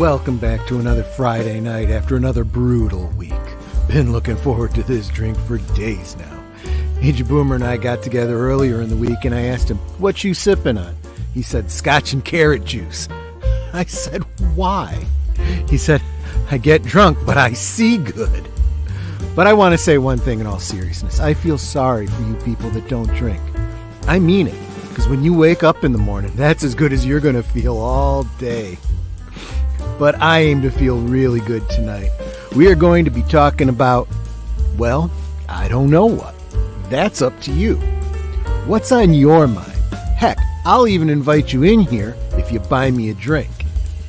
Welcome back to another Friday night after another brutal week. Been looking forward to this drink for days now. Agent Boomer and I got together earlier in the week and I asked him, "What you sipping on?" He said, "Scotch and carrot juice." I said, "Why?" He said, "I get drunk, but I see good." But I want to say one thing in all seriousness. I feel sorry for you people that don't drink. I mean it, because when you wake up in the morning, that's as good as you're going to feel all day. But I aim to feel really good tonight. We are going to be talking about, well, I don't know what. That's up to you. What's on your mind? Heck, I'll even invite you in here if you buy me a drink.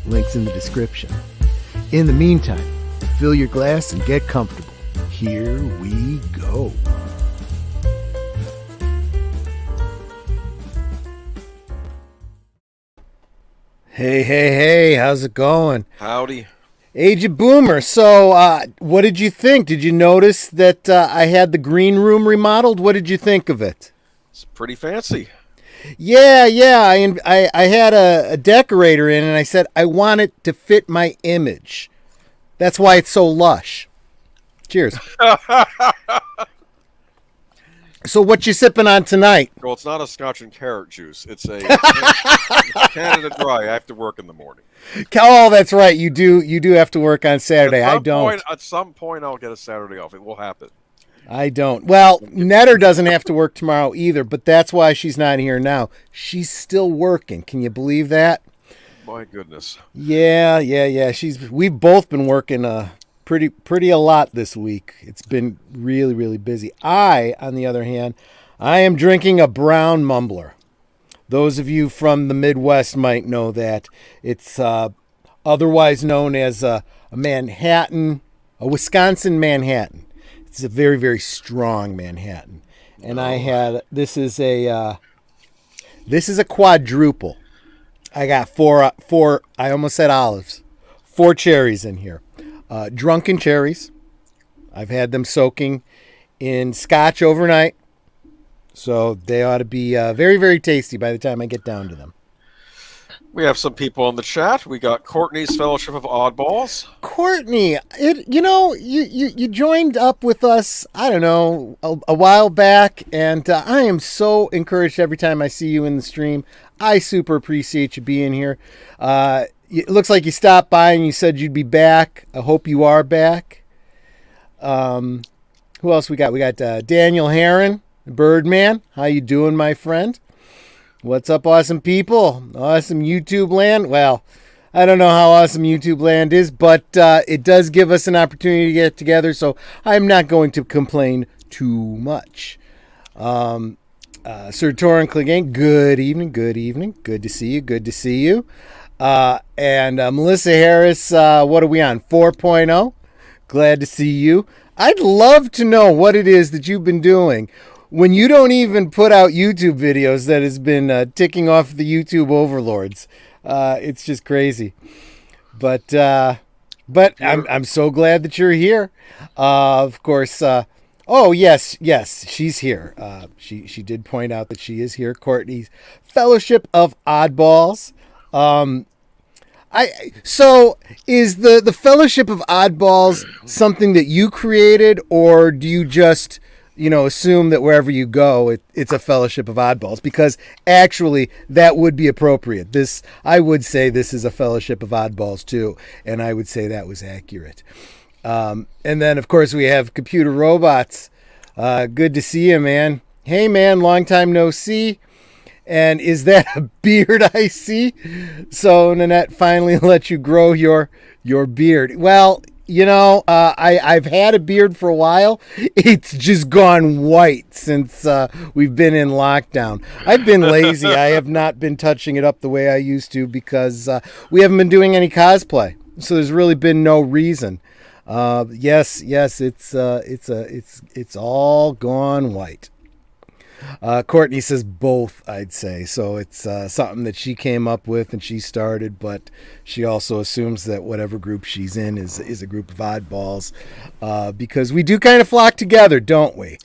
Link's in the description. In the meantime, fill your glass and get comfortable. Here we go. Hey, how's it going? Howdy. Agent Boomer, so what did you think? Did you notice that I had the green room remodeled? What did you think of it? It's pretty fancy. Yeah, I had a decorator in and I said I want it to fit my image. That's why it's so lush. Cheers. So what you sipping on tonight? Well, it's not a Scotch and carrot juice. It's a Canada Dry. I have to work in the morning. Oh, that's right. You do have to work on Saturday. I don't. At some point, I'll get a Saturday off. It will happen. I don't. Well, Netter doesn't have to work tomorrow either, but that's why she's not here now. She's still working. Can you believe that? My goodness. Yeah. We've both been working pretty a lot this week. It's been really, really busy. I, on the other hand, I am drinking a brown mumbler. Those of you from the Midwest might know that. It's otherwise known as a Wisconsin Manhattan. It's a very, very strong Manhattan. And this is a quadruple. I got four, I almost said olives, 4 cherries in here. Drunken cherries. I've had them soaking in scotch overnight. So they ought to be very, very tasty by the time I get down to them. We have some people in the chat. We got Courtney's Fellowship of Oddballs. Courtney, you joined up with us, I don't know, a while back, and I am so encouraged every time I see you in the stream. I super appreciate you being here. It looks like you stopped by and you said you'd be back. I hope you are back. Who else we got? We got Daniel Heron, Birdman. How you doing, my friend? What's up, awesome people? Awesome YouTube land? Well, I don't know how awesome YouTube land is, but it does give us an opportunity to get together, so I'm not going to complain too much. Sir Torin Clegane, good evening. Good to see you. And Melissa Harris, what are we on? 4.0? Glad to see you. I'd love to know what it is that you've been doing when you don't even put out YouTube videos that has been ticking off the YouTube overlords. It's just crazy. But I'm so glad that you're here. Of course. Oh, yes, she's here. She did point out that she is here. Courtney's Fellowship of Oddballs. So is the Fellowship of Oddballs something that you created, or do you just, assume that wherever you go, it's a Fellowship of Oddballs? Because actually that would be appropriate. I would say this is a Fellowship of Oddballs too, and I would say that was accurate. And then of course we have Computer Robots. Good to see you, man. Hey man, long time no see. And is that a beard I see? So Nanette finally let you grow your beard. Well, I've had a beard for a while. It's just gone white since we've been in lockdown. I've been lazy. I have not been touching it up the way I used to because we haven't been doing any cosplay. So there's really been no reason. Yes, it's all gone white. Courtney says both, I'd say. So it's something that she came up with and she started, but she also assumes that whatever group she's in is a group of oddballs, because we do kind of flock together, don't we?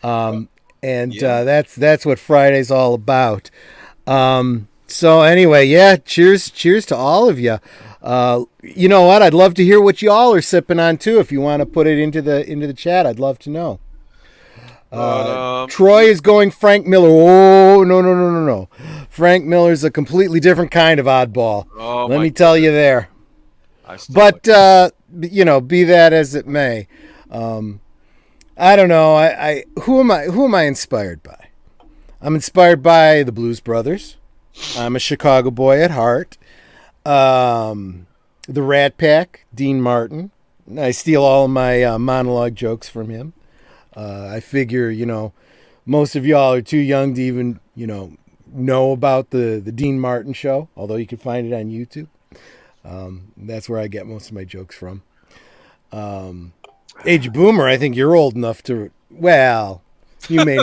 That's what Friday's all about. So anyway, yeah, cheers to all of you. You know what? I'd love to hear what y'all are sipping on too. If you want to put it into the chat, I'd love to know. Troy is going Frank Miller. Oh, no. Frank Miller's a completely different kind of oddball. Oh, Let me tell you there. But, be that as it may, I don't know. Who am I inspired by? I'm inspired by the Blues Brothers. I'm a Chicago boy at heart. The Rat Pack, Dean Martin. I steal all of my monologue jokes from him. I figure, most of y'all are too young to even, know about the Dean Martin show, although you can find it on YouTube. That's where I get most of my jokes from. Age Boomer, I think you're old enough to, well, you may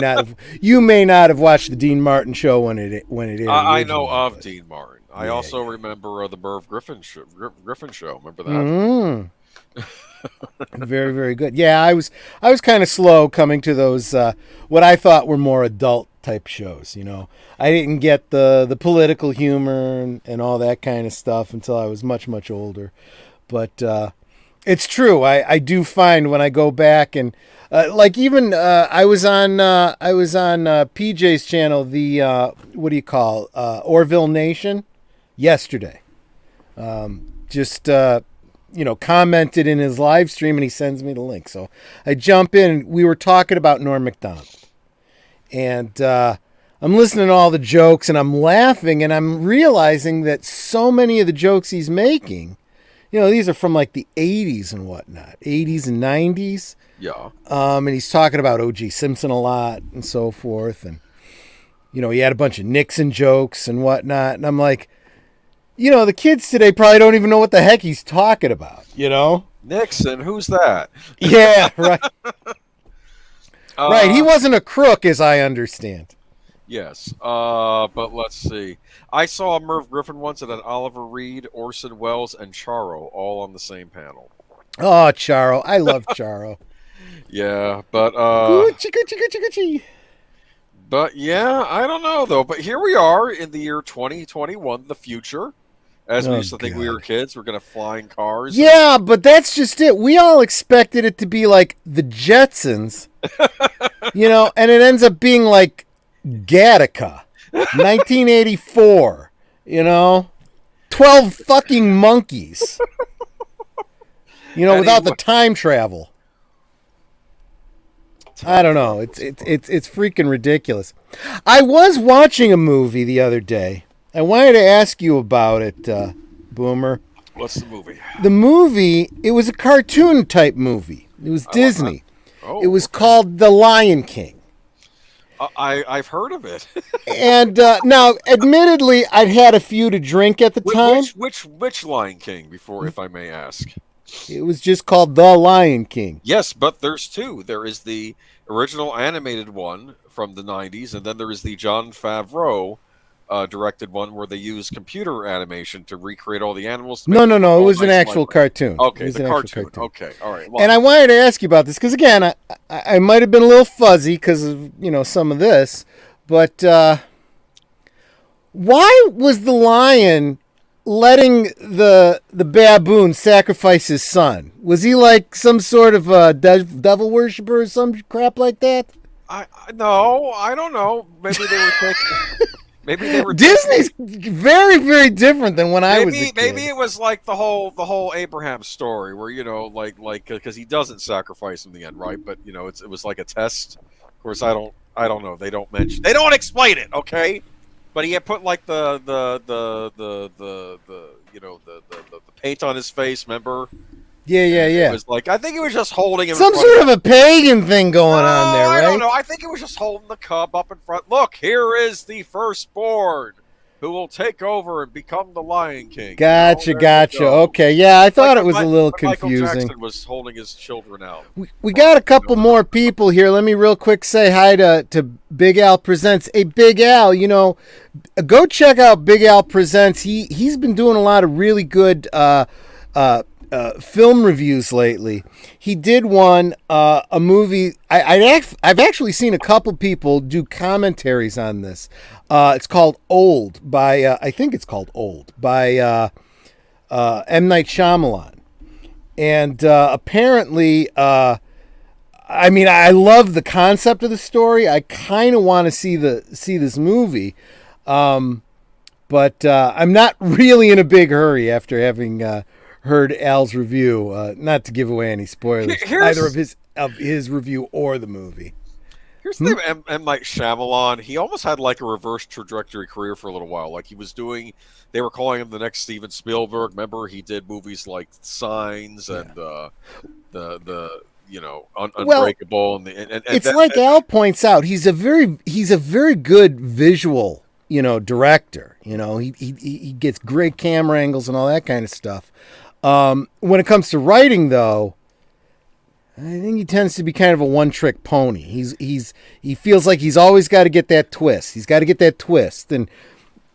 not have watched the Dean Martin show when it aired. I know of Dean Martin. I also remember the Merv Griffin show. Remember that? Mm. Very, very good. Yeah, I was kind of slow coming to those what I thought were more adult type shows. I didn't get the political humor and all that kind of stuff until I was much, much older. But it's true. I do find when I go back and I was on PJ's channel, the what do you call Orville Nation yesterday. Commented in his live stream, and he sends me the link. So I jump in. We were talking about Norm Macdonald, and I'm listening to all the jokes, and I'm laughing, and I'm realizing that so many of the jokes he's making, these are from like the 80s and whatnot, 80s and 90s. Yeah. And he's talking about O.J. Simpson a lot and so forth, and he had a bunch of Nixon jokes and whatnot, and I'm like, the kids today probably don't even know what the heck he's talking about, Nixon, who's that? Yeah, right. Right, he wasn't a crook, as I understand. Yes, but let's see. I saw Merv Griffin once and then Oliver Reed, Orson Welles, and Charo all on the same panel. Oh, Charo. I love Charo. Yeah, but... Gucci. But, yeah, I don't know, though. But here we are in the year 2021, the future. As we used to think we were kids, we're going to fly in cars. Yeah, but that's just it. We all expected it to be like the Jetsons, and it ends up being like Gattaca, 1984, 12 fucking monkeys, without the time travel. I don't know. It's freaking ridiculous. I was watching a movie the other day. I wanted to ask you about it, Boomer. What's the movie? The movie, it was a cartoon type movie. It was Disney. Oh, it was called The Lion King. I've heard of it. And now, admittedly, I'd had a few to drink at the time. Which Lion King, if I may ask? It was just called The Lion King. Yes, but there's two. There is the original animated one from the 90s, and then there is the Jon Favreau directed one where they use computer animation to recreate all the animals. No. It was an actual cartoon. Okay, the cartoon. Okay, all right. Well, and I wanted to ask you about this because, again, I might have been a little fuzzy because of, some of this. But why was the lion letting the baboon sacrifice his son? Was he like some sort of devil worshiper or some crap like that? No, I don't know. Maybe they were taking... Maybe they were Disney's very, very different than when I was a kid. Maybe it was like the whole Abraham story where like because he doesn't sacrifice in the end, right? But it was like a test. Of course, I don't know. They don't explain it, okay? But he had put like the paint on his face. Remember? Yeah. It was like I think he was just holding him. Some sort of a pagan thing going on there, right? I don't know. I think it was just holding the cub up in front. Look, here is the firstborn who will take over and become the Lion King. Gotcha. Okay, yeah, I thought it was a little confusing. Michael Jackson was holding his children out. We got a couple more people here. Let me real quick say hi to Big Al Presents. Hey, Big Al, go check out Big Al Presents. He's been doing a lot of really good film reviews lately. He did one, a movie. I've actually seen a couple people do commentaries on this. It's called Old by, I think it's called Old by M. Night Shyamalan. And apparently, I mean, I love the concept of the story. I kind of want to see this movie, but I'm not really in a big hurry after having heard Al's review. Not to give away any spoilers, either of his review or the movie. Here's the thing, M. Night Shyamalan. He almost had like a reverse trajectory career for a little while. Like he was doing, they were calling him the next Steven Spielberg. Remember, he did movies like Signs and the Unbreakable. And it's like Al points out, he's a very good visual, director. He gets great camera angles and all that kind of stuff. When it comes to writing, though, I think he tends to be kind of a one-trick pony. He feels like he's always got to get that twist. He's got to get that twist, and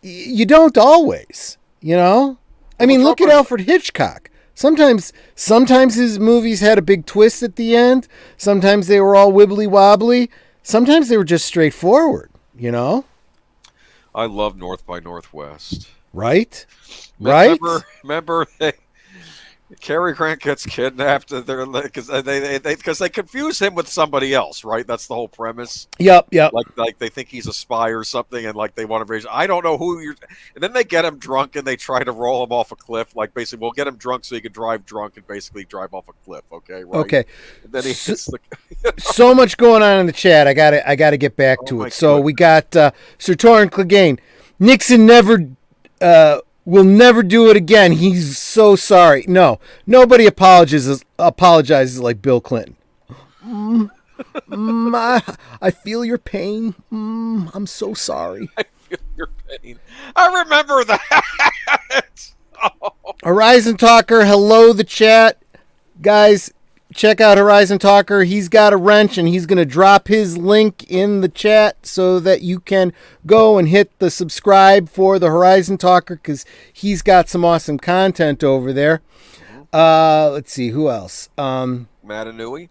you don't always. I mean, look at Alfred Hitchcock. Sometimes his movies had a big twist at the end. Sometimes they were all wibbly wobbly. Sometimes they were just straightforward. I love North by Northwest. Right. Right. Remember Cary Grant gets kidnapped because they confuse him with somebody else, right? That's the whole premise. Yep. Like they think he's a spy or something, and like they want to raise. I don't know who you're. And then they get him drunk and they try to roll him off a cliff. Like basically, we'll get him drunk so he can drive drunk and basically drive off a cliff. Okay, right? Okay. And then he hits the. So much going on in the chat. I got to get back to it. So we got Sir Torrin Clegane. Nixon never. Will never do it again. He's so sorry. No, nobody apologizes like Bill Clinton. I feel your pain. I'm so sorry. I feel your pain. I remember that. Horizon Talker, hello the chat. Guys, check out Horizon Talker. He's got a wrench and he's going to drop his link in the chat so that you can go and hit the subscribe for the Horizon Talker because he's got some awesome content over there. Let's see, who else? Matanui?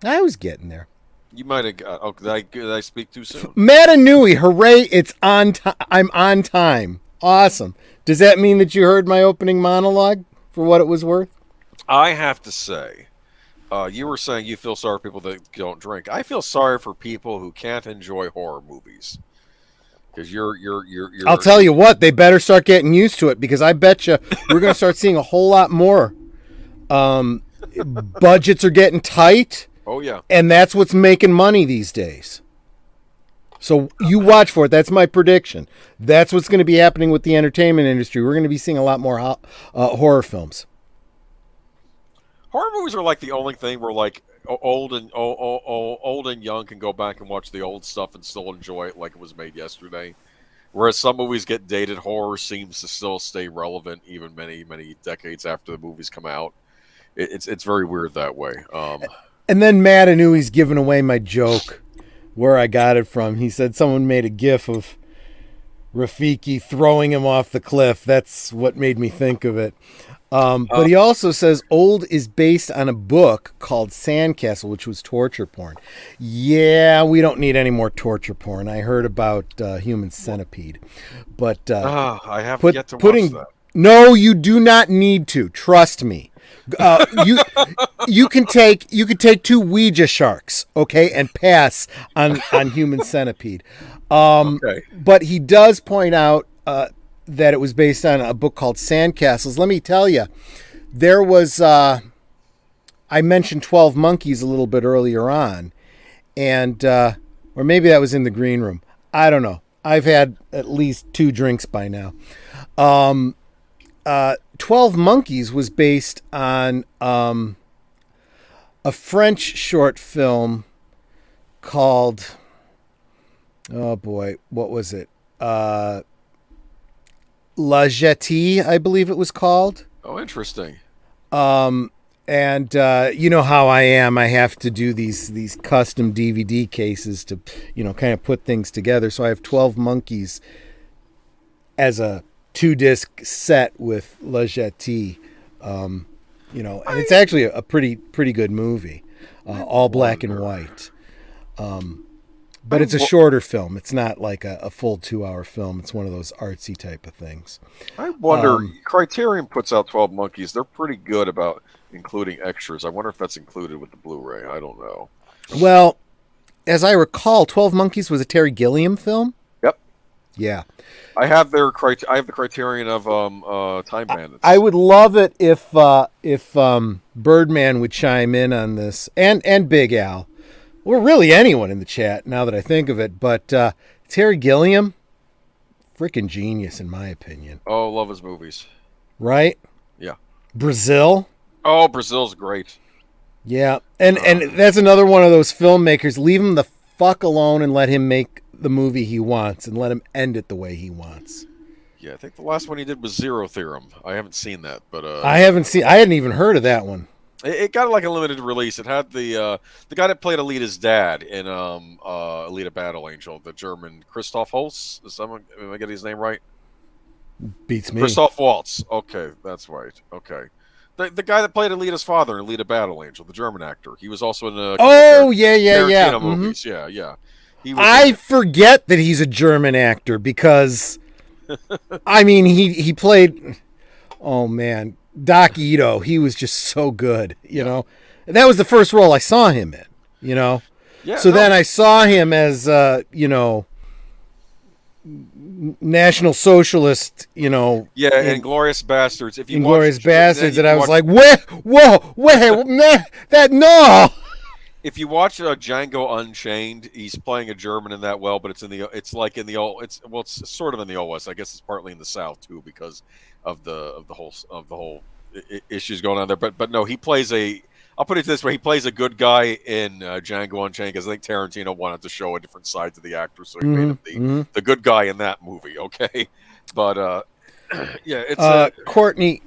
I was getting there. You might have got... Oh, did I speak too soon? Matanui, hooray, it's on time. I'm on time. Awesome. Does that mean that you heard my opening monologue for what it was worth? I have to say, you were saying you feel sorry for people that don't drink. I feel sorry for people who can't enjoy horror movies. Because you're. I'll tell you what, they better start getting used to it because I bet you we're going to start seeing a whole lot more. Budgets are getting tight. Oh, yeah. And that's what's making money these days. So you watch for it. That's my prediction. That's what's going to be happening with the entertainment industry. We're going to be seeing a lot more horror films. Horror movies are like the only thing where like old and young can go back and watch the old stuff and still enjoy it like it was made yesterday. Whereas some movies get dated, horror seems to still stay relevant even many decades after the movies come out. It's very weird that way. And then Matanui's giving away my joke, where I got it from. He said someone made a gif of Rafiki throwing him off the cliff. That's what made me think of it. But he also says Old is based on a book called Sandcastle, which was torture porn. Yeah, we don't need any more torture porn. I heard about Human Centipede. But I haven't yet to watch that. No, you do not need to. Trust me. You can take 2 Ouija sharks, okay, and pass on Human Centipede. Okay. But he does point out that it was based on a book called Sandcastles. Let me tell you, there was, I mentioned 12 Monkeys a little bit earlier on, and, or maybe that was in the green room. I don't know. I've had at least 2 drinks by now. 12 Monkeys was based on a French short film called, oh boy, what was it? La Jetée, I believe it was called. Oh, interesting. And you know how I am. I have to do these custom DVD cases to, kind of put things together. So I have 12 Monkeys as a 2-disc set with La Jetée. And it's actually a pretty good movie. All black and white. But it's a shorter film. It's not like a full 2-hour film. It's one of those artsy type of things. I wonder. Criterion puts out 12 Monkeys. They're pretty good about including extras. I wonder if that's included with the Blu-ray. I don't know. Well, as I recall, 12 Monkeys was a Terry Gilliam film. Yep. Yeah. I have the Criterion of Time Bandits. I would love it if Birdman would chime in on this, and Big Al, or really anyone in the chat. Now that I think of it, but Terry Gilliam, freaking genius in my opinion. Oh, love his movies. Right? Yeah. Brazil. Oh, Brazil's great. Yeah, and that's another one of those filmmakers. Leave him the fuck alone and let him make the movie he wants, and let him end it the way he wants. Yeah, I think the last one he did was Zero Theorem. I haven't seen that, but I hadn't even heard of that one. it got like a limited release. It had the guy that played Alita's dad in Alita Battle Angel, the German Christoph Holtz. Am I getting his name right? Beats me. Christoph Waltz. Okay, that's right. Okay. The guy that played Alita's father in Alita Battle Angel, the German actor. He was also in the Tarantino movies. Yeah. He was I forget that he's a German actor because, I mean, he played. Oh man, Doc Ito. He was just so good. You know, that was the first role I saw him in. You know, then I saw him as National Socialist, Inglourious Bastards. If you Inglourious watch, Bastards, and I was like, whoa, man, that no. If you watch Django Unchained, he's playing a German in that but it's sort of in the Old West. I guess it's partly in the South too because of the whole issues going on there. But no, he plays I'll put it this way: he plays a good guy in Django Unchained because I think Tarantino wanted to show a different side to the actor, so he made him the good guy in that movie. Okay, but yeah, it's Courtney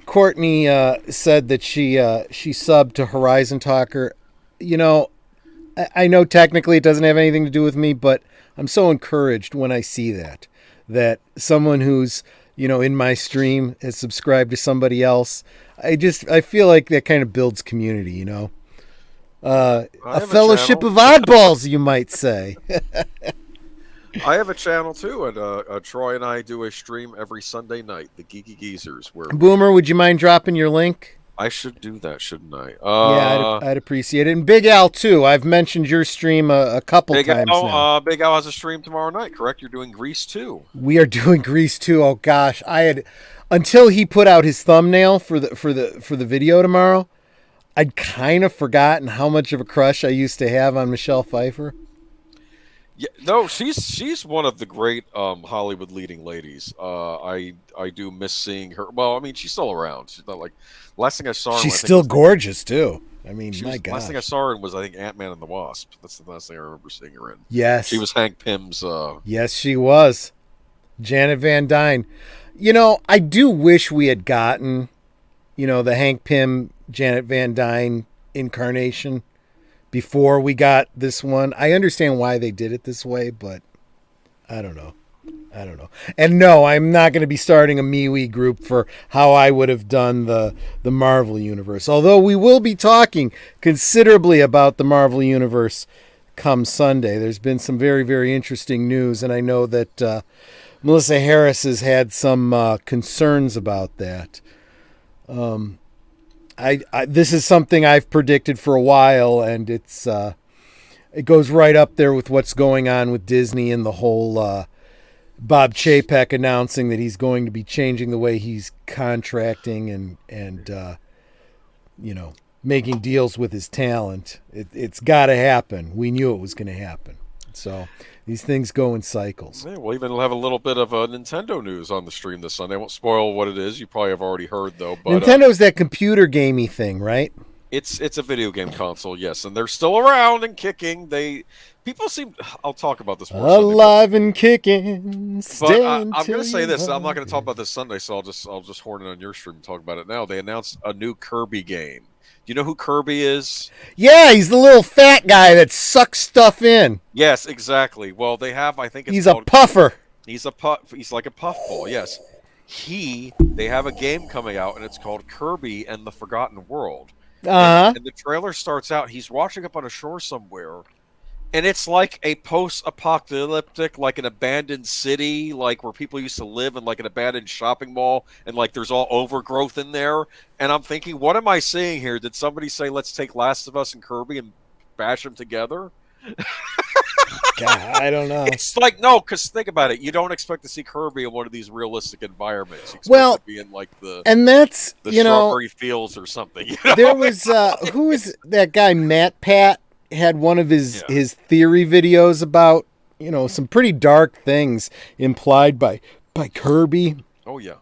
said that she subbed to Horizon Talker. I know technically it doesn't have anything to do with me, but I'm so encouraged when I see that someone who's in my stream has subscribed to somebody else. I feel like that kind of builds community, a fellowship of oddballs, you might say. I have a channel too, and Troy and I do a stream every Sunday night, the Geeky Geezers. Where Boomer, would you mind dropping your link? I should do that, shouldn't I? Yeah, I'd appreciate it. And Big Al too. I've mentioned your stream a couple times now. Big Al has a stream tomorrow night, correct? You're doing Grease 2. We are doing Grease 2. Oh gosh, I had until he put out his thumbnail for the video tomorrow. I'd kind of forgotten how much of a crush I used to have on Michelle Pfeiffer. Yeah, no, she's one of the great Hollywood leading ladies. I do miss seeing her. Well, I mean, she's still around. She's not like last thing I saw her. She's still gorgeous too. I mean, my God. Last thing I saw her in was I think Ant-Man and the Wasp. That's the last thing I remember seeing her in. Yes, she was Hank Pym's. Yes, she was. Janet Van Dyne. I do wish we had gotten, the Hank Pym Janet Van Dyne incarnation before we got this one. I understand why they did it this way, but I don't know. And no, I'm not going to be starting a MeWe group for how I would have done the Marvel Universe. Although we will be talking considerably about the Marvel Universe come Sunday. There's been some very, very interesting news, and I know that Melissa Harris has had some concerns about that. This is something I've predicted for a while, and it goes right up there with what's going on with Disney and the whole Bob Chapek announcing that he's going to be changing the way he's contracting and making deals with his talent. It's got to happen. We knew it was going to happen. So these things go in cycles. Yeah, we'll even have a little bit of Nintendo news on the stream this Sunday. I won't spoil what it is. You probably have already heard, though. But Nintendo's that computer gamey thing, right? It's a video game console, yes, and they're still around and kicking. People seem. I'll talk about this more. Alive and kicking. But I'm going to say this. I'm not going to talk about this Sunday, so I'll just horn it on your stream and talk about it now. They announced a new Kirby game. Do you know who Kirby is? Yeah, he's the little fat guy that sucks stuff in. Yes, exactly. Well, they have. I think he's a puffer. He's like a puffball. Yes. They have a game coming out, and it's called Kirby and the Forgotten World. Uh-huh. And the trailer starts out. He's washing up on a shore somewhere, And it's like a post-apocalyptic, like an abandoned city, like where people used to live in like an abandoned shopping mall, and like there's all overgrowth in there. And I'm thinking, what am I seeing here? Did somebody say, let's take Last of Us and Kirby and bash them together? God, I don't know. It's like, no, because think about it. You don't expect to see Kirby in one of these realistic environments. You expect Well, to be in like and that's, the you know, strawberry fields or something. You know? there was who is that guy? Matt Pat had one of his Yeah. his theory videos about, you know, some pretty dark things implied by Kirby. Oh yeah.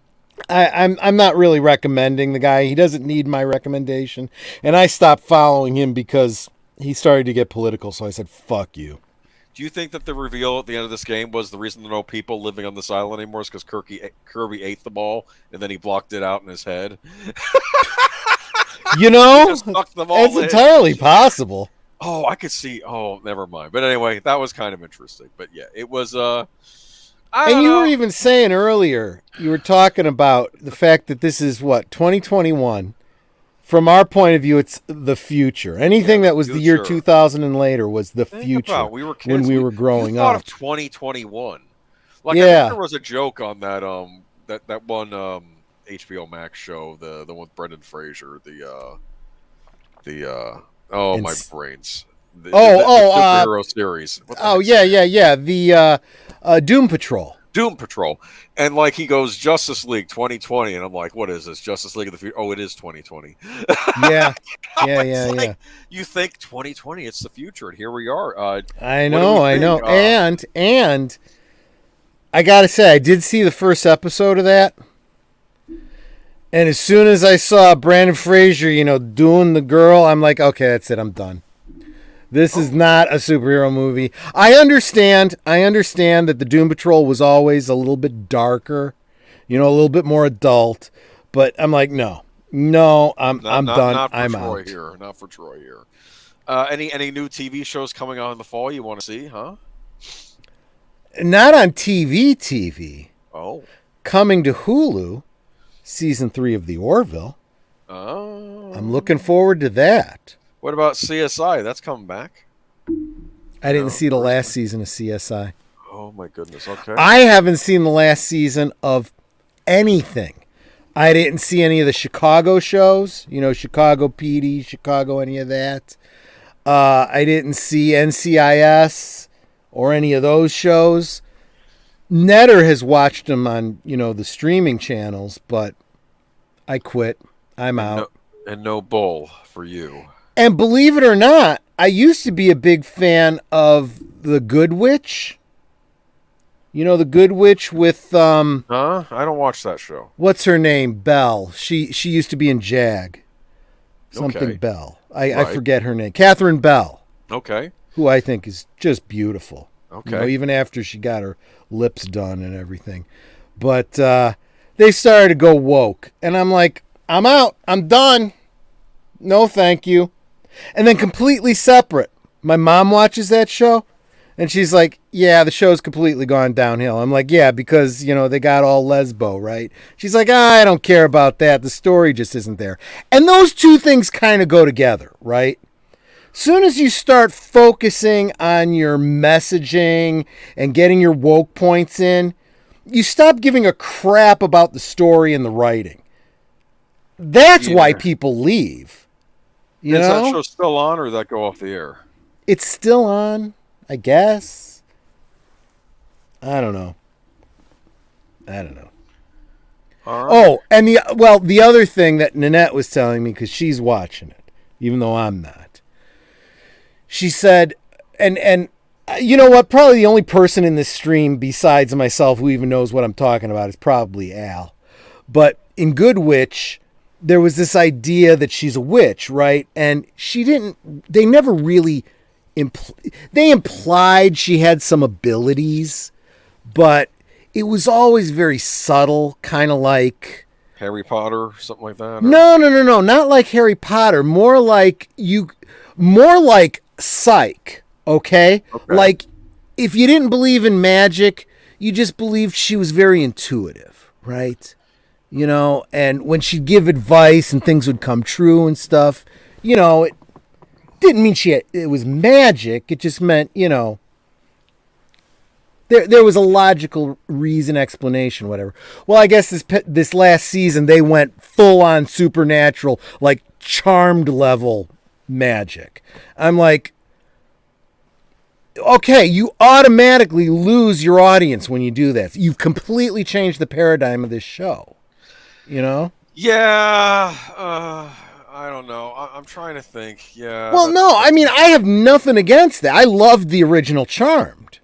I'm not really recommending the guy. He doesn't need my recommendation, and I stopped following him because he started to get political. So I said, "Fuck you." Do you think that the reveal at the end of this game was the reason there are no people living on this island anymore? Is because Kirby ate the ball and then he blocked it out in his head? You know, Just sucked them all it's in. entirely possible. Oh, I could see. Oh, never mind. But anyway, that was kind of interesting. But yeah, it was. I And don't you know. were even saying earlier, you were talking about the fact that this is what 2021. From our point of view, it's the future. Anything that was the year future. 2000 and later was the Think future about it. We were kids. when we were growing you thought up. of 2021. Like I Yeah. think there was a joke on that that one HBO Max show, the one with Brendan Fraser, oh my Ins- brains. The superhero series. What the Oh heck's yeah. The Doom Patrol. Doom Patrol. And like he goes Justice League 2020 and I'm like, what is this? Justice League of the Future? Oh, it is 2020. Yeah, It's like, yeah. you think 2020, it's the future, and here we are. I what do know, we I know. think? And I gotta say, I did see the first episode of that. And as soon as I saw Brandon Fraser, you know, doing the girl, I'm like, okay, that's it. I'm done. This is not a superhero movie. I understand that the Doom Patrol was always a little bit darker, you know, a little bit more adult. But I'm like, no, I'm done. Not for I'm Troy out. here. Not for Troy here. Any new TV shows coming out in the fall you want to see? Huh? Not on TV. Oh. Coming to Hulu, season 3 of The Orville. Oh. I'm looking forward to that. What about CSI? That's coming back. I didn't No, see the first last season of CSI. Oh my goodness. Okay. I haven't seen the last season of anything. I didn't see any of the Chicago shows, you know, Chicago PD, Chicago, any of that. I didn't see NCIS or any of those shows. Netter has watched them on, you know, the streaming channels, but I quit. I'm out. No bull for you. And believe it or not, I used to be a big fan of The Good Witch. You know, The Good Witch with Huh? I don't watch that show. what's her name? Belle. She used to be in Jag. Something Okay. Bell. I Right. forget her name. Catherine Bell, Okay. who I think is just beautiful. Okay. You know, even after she got her lips done and everything. But they started to go woke. And I'm like, I'm out. I'm done. No, thank you. And then completely separate. My mom watches that show. And she's like, yeah, the show's completely gone downhill. I'm like, yeah, because, you know, they got all lesbo, right? She's like, I don't care about that. The story just isn't there. And those two things kind of go together, right? Soon as you start focusing on your messaging and getting your woke points in, you stop giving a crap about the story and the writing. That's why Yeah. people leave. You Is that know? show still on, or did that go off the air? It's still on, I guess. I don't know. All right. Oh, and the other thing that Nanette was telling me, because she's watching it, even though I'm not. She said, and you know what? Probably the only person in this stream besides myself who even knows what I'm talking about is probably Al. But in Good Witch, there was this idea that she's a witch, right? And they never really, they implied she had some abilities, but it was always very subtle, kind of like... Harry Potter, something like that. or- No, not like Harry Potter. More like Psych. Okay? Like, if you didn't believe in magic, you just believed she was very intuitive, right? You know, and when she'd give advice and things would come true and stuff, you know, didn't mean it was magic. It just meant, there was a logical reason, explanation, whatever. Well, I guess this last season they went full on supernatural, like Charmed level magic. I'm like, okay, you automatically lose your audience when you do that. You've completely changed the paradigm of this show. Yeah. I don't know. I'm trying to think. Yeah. Well, no, I mean, I have nothing against that. I loved the original Charmed,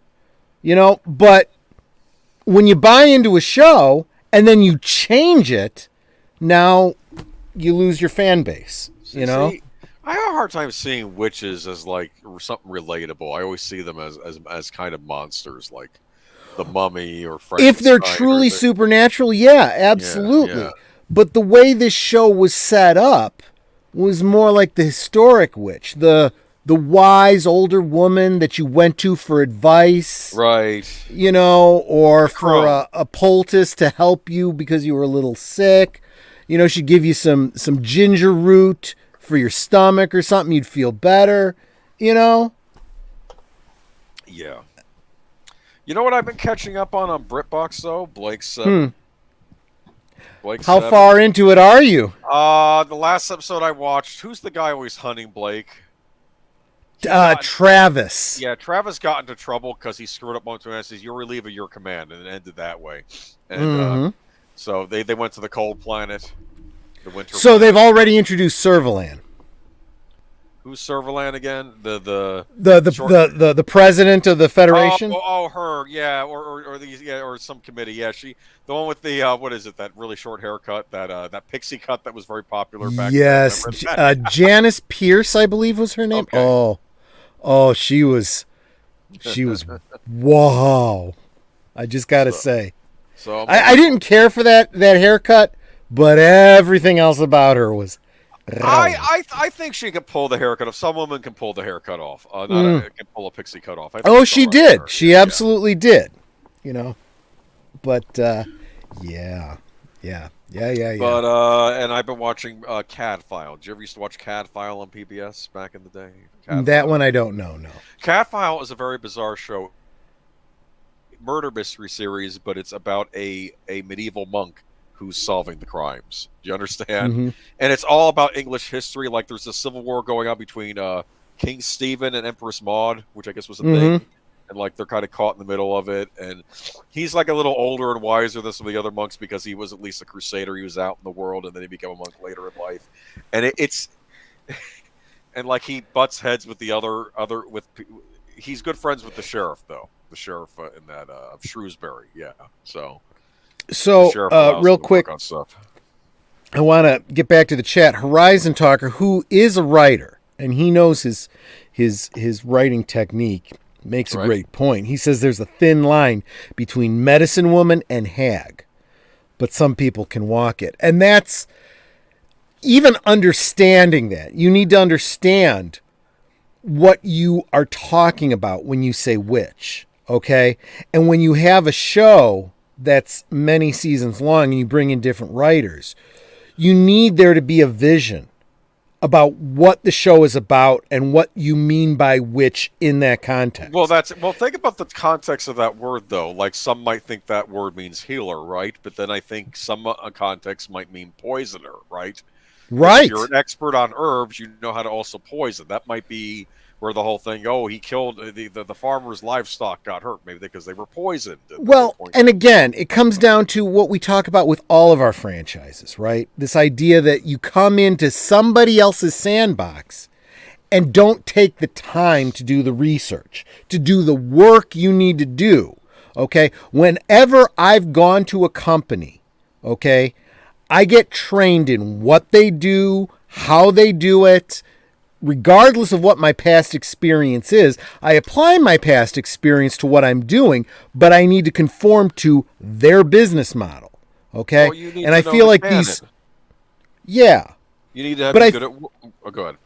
but when you buy into a show and then you change it, now you lose your fan base, See, I have a hard time seeing witches as like something relatable. I always see them as kind of monsters, like the Mummy or Frankenstein. If they're truly supernatural, yeah, absolutely. Yeah. But the way this show was set up was more like the historic witch, the wise older woman that you went to for advice, right? Or for a poultice to help you because you were a little sick. She'd give you some ginger root for your stomach or something. You'd feel better. Yeah. You know what I've been catching up on BritBox though? Blake's. Blake's How far into it are you? The last episode I watched. Who's the guy always hunting Blake? Travis. Yeah, Travis got into trouble because he screwed up onto him and says, "You'll relieve of your command," and it ended that way. And so they went to the cold planet, the winter. So they've already introduced Servalan. Who's Servalan again? The president of the Federation. Her, yeah, or some committee, yeah. The one with the what is it? That really short haircut, that pixie cut that was very popular back then. Yes, Janice Pierce, I believe was her name. Okay. Oh, she was, wow. I just gotta say, I didn't care for that haircut, but everything else about her was. I think she could pull the haircut off. Some women can pull the haircut off. Can pull a pixie cut off. She did. She absolutely did. But yeah. But and I've been watching Cad File. Did you ever used to watch Cad File on PBS back in the day? One I don't know. No. Cad File is a very bizarre show, murder mystery series, but it's about a medieval monk who's solving the crimes. Do you understand? Mm-hmm. And it's all about English history. Like there's a civil war going on between King Stephen and Empress Maud, which I guess was a thing. And like they're kind of caught in the middle of it. And he's like a little older and wiser than some of the other monks because he was at least a crusader. He was out in the world and then he became a monk later in life. And it's and like he butts heads with the other he's good friends with the sheriff though. The sheriff in that of Shrewsbury. Yeah. So real quick, I want to get back to the chat. Horizon Talker, who is a writer, and he knows his writing technique, makes a great point. He says there's a thin line between medicine woman and hag, but some people can walk it. And that's even understanding that. You need to understand what you are talking about when you say witch, okay? And when you have a show that's many seasons long and you bring in different writers, you need there to be a vision about what the show is about and what you mean by witch in that context. Well, think about the context of that word though. Like some might think that word means healer, right? But then I think some context might mean poisoner, right? Right. If you're an expert on herbs, you know how to also poison. That might be where the whole thing, he killed the farmer's livestock got hurt, maybe because they were poisoned. Well, and again, it comes down to what we talk about with all of our franchises, right? This idea that you come into somebody else's sandbox and don't take the time to do the research, to do the work you need to do, okay? Whenever I've gone to a company, okay, I get trained in what they do, how they do it. Regardless of what my past experience is, I apply my past experience to what I'm doing, but I need to conform to their business model. Okay? And I feel like these... Yeah. You need to have good at... Oh, go ahead.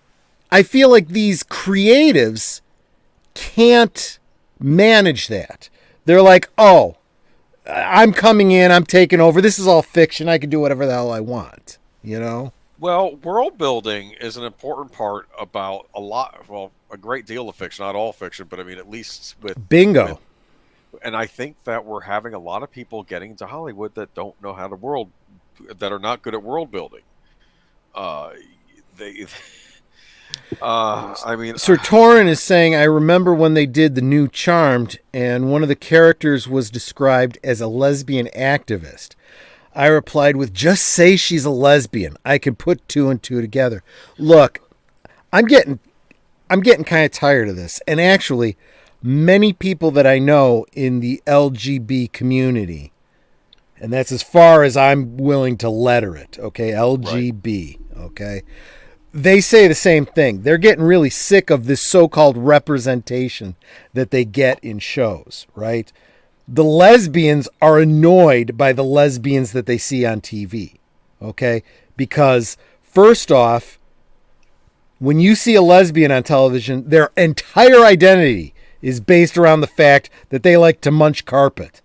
I feel like these creatives can't manage that. They're like, I'm coming in, I'm taking over. This is all fiction. I can do whatever the hell I want, Well, world building is an important part about a great deal of fiction, not all fiction, but I mean, at least with, Bingo. and I think that we're having a lot of people getting into Hollywood that don't know how to that are not good at world building. Uh, they, I mean, Sir Torin is saying, I remember when they did the new Charmed, and one of the characters was described as a lesbian activist. I replied with, just say she's a lesbian. I can put two and two together. Look, I'm getting kind of tired of this. And actually, many people that I know in the LGB community, and that's as far as I'm willing to letter it, okay? LGB, okay? They say the same thing. They're getting really sick of this so-called representation that they get in shows, right? The lesbians are annoyed by the lesbians that they see on TV, okay? Because first off, when you see a lesbian on television, their entire identity is based around the fact that they like to munch carpet,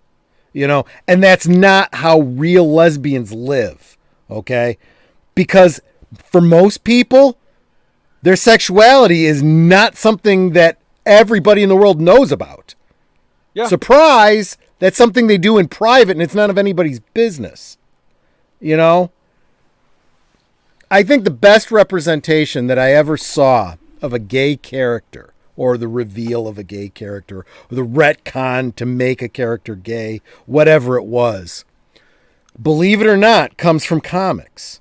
and that's not how real lesbians live, okay? Because for most people, their sexuality is not something that everybody in the world knows about. yeah, Surprise, that's something they do in private and it's none of anybody's business. I think the best representation that I ever saw of a gay character, or the reveal of a gay character, or the retcon to make a character gay, whatever it was, believe it or not, comes from comics.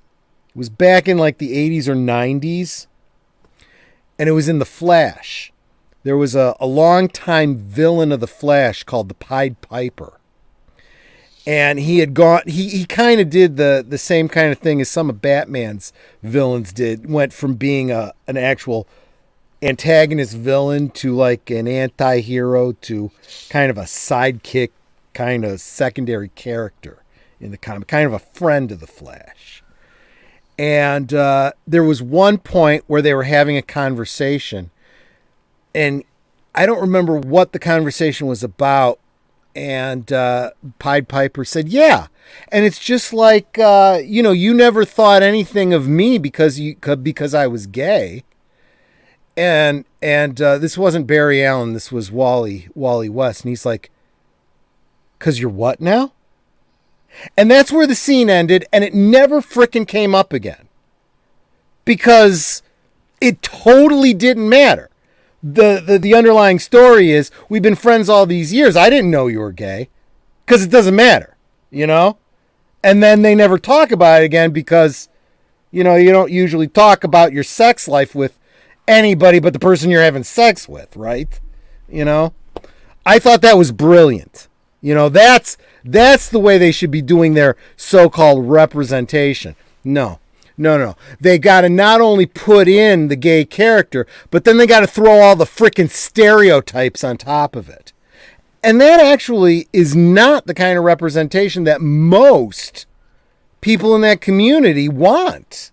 It was back in like the 80s or 90s, and it was in The Flash. There was a long-time villain of The Flash called the Pied Piper. And he had gone, he kind of did the same kind of thing as some of Batman's villains did. Went from being an actual antagonist villain to like an anti-hero to kind of a sidekick, kind of secondary character in the comic, kind of a friend of the Flash. And there was one point where they were having a conversation, and I don't remember what the conversation was about. And Pied Piper said, yeah. And it's just like, you never thought anything of me because I was gay. And this wasn't Barry Allen. This was Wally West. And he's like, because you're what now? And that's where the scene ended. And it never frickin' came up again. Because it totally didn't matter. The underlying story is we've been friends all these years. I didn't know you were gay because it doesn't matter, and then they never talk about it again because, you don't usually talk about your sex life with anybody but the person you're having sex with. Right. I thought that was brilliant. That's the way they should be doing their so-called representation. No. They got to not only put in the gay character, but then they got to throw all the frickin' stereotypes on top of it. And that actually is not the kind of representation that most people in that community want.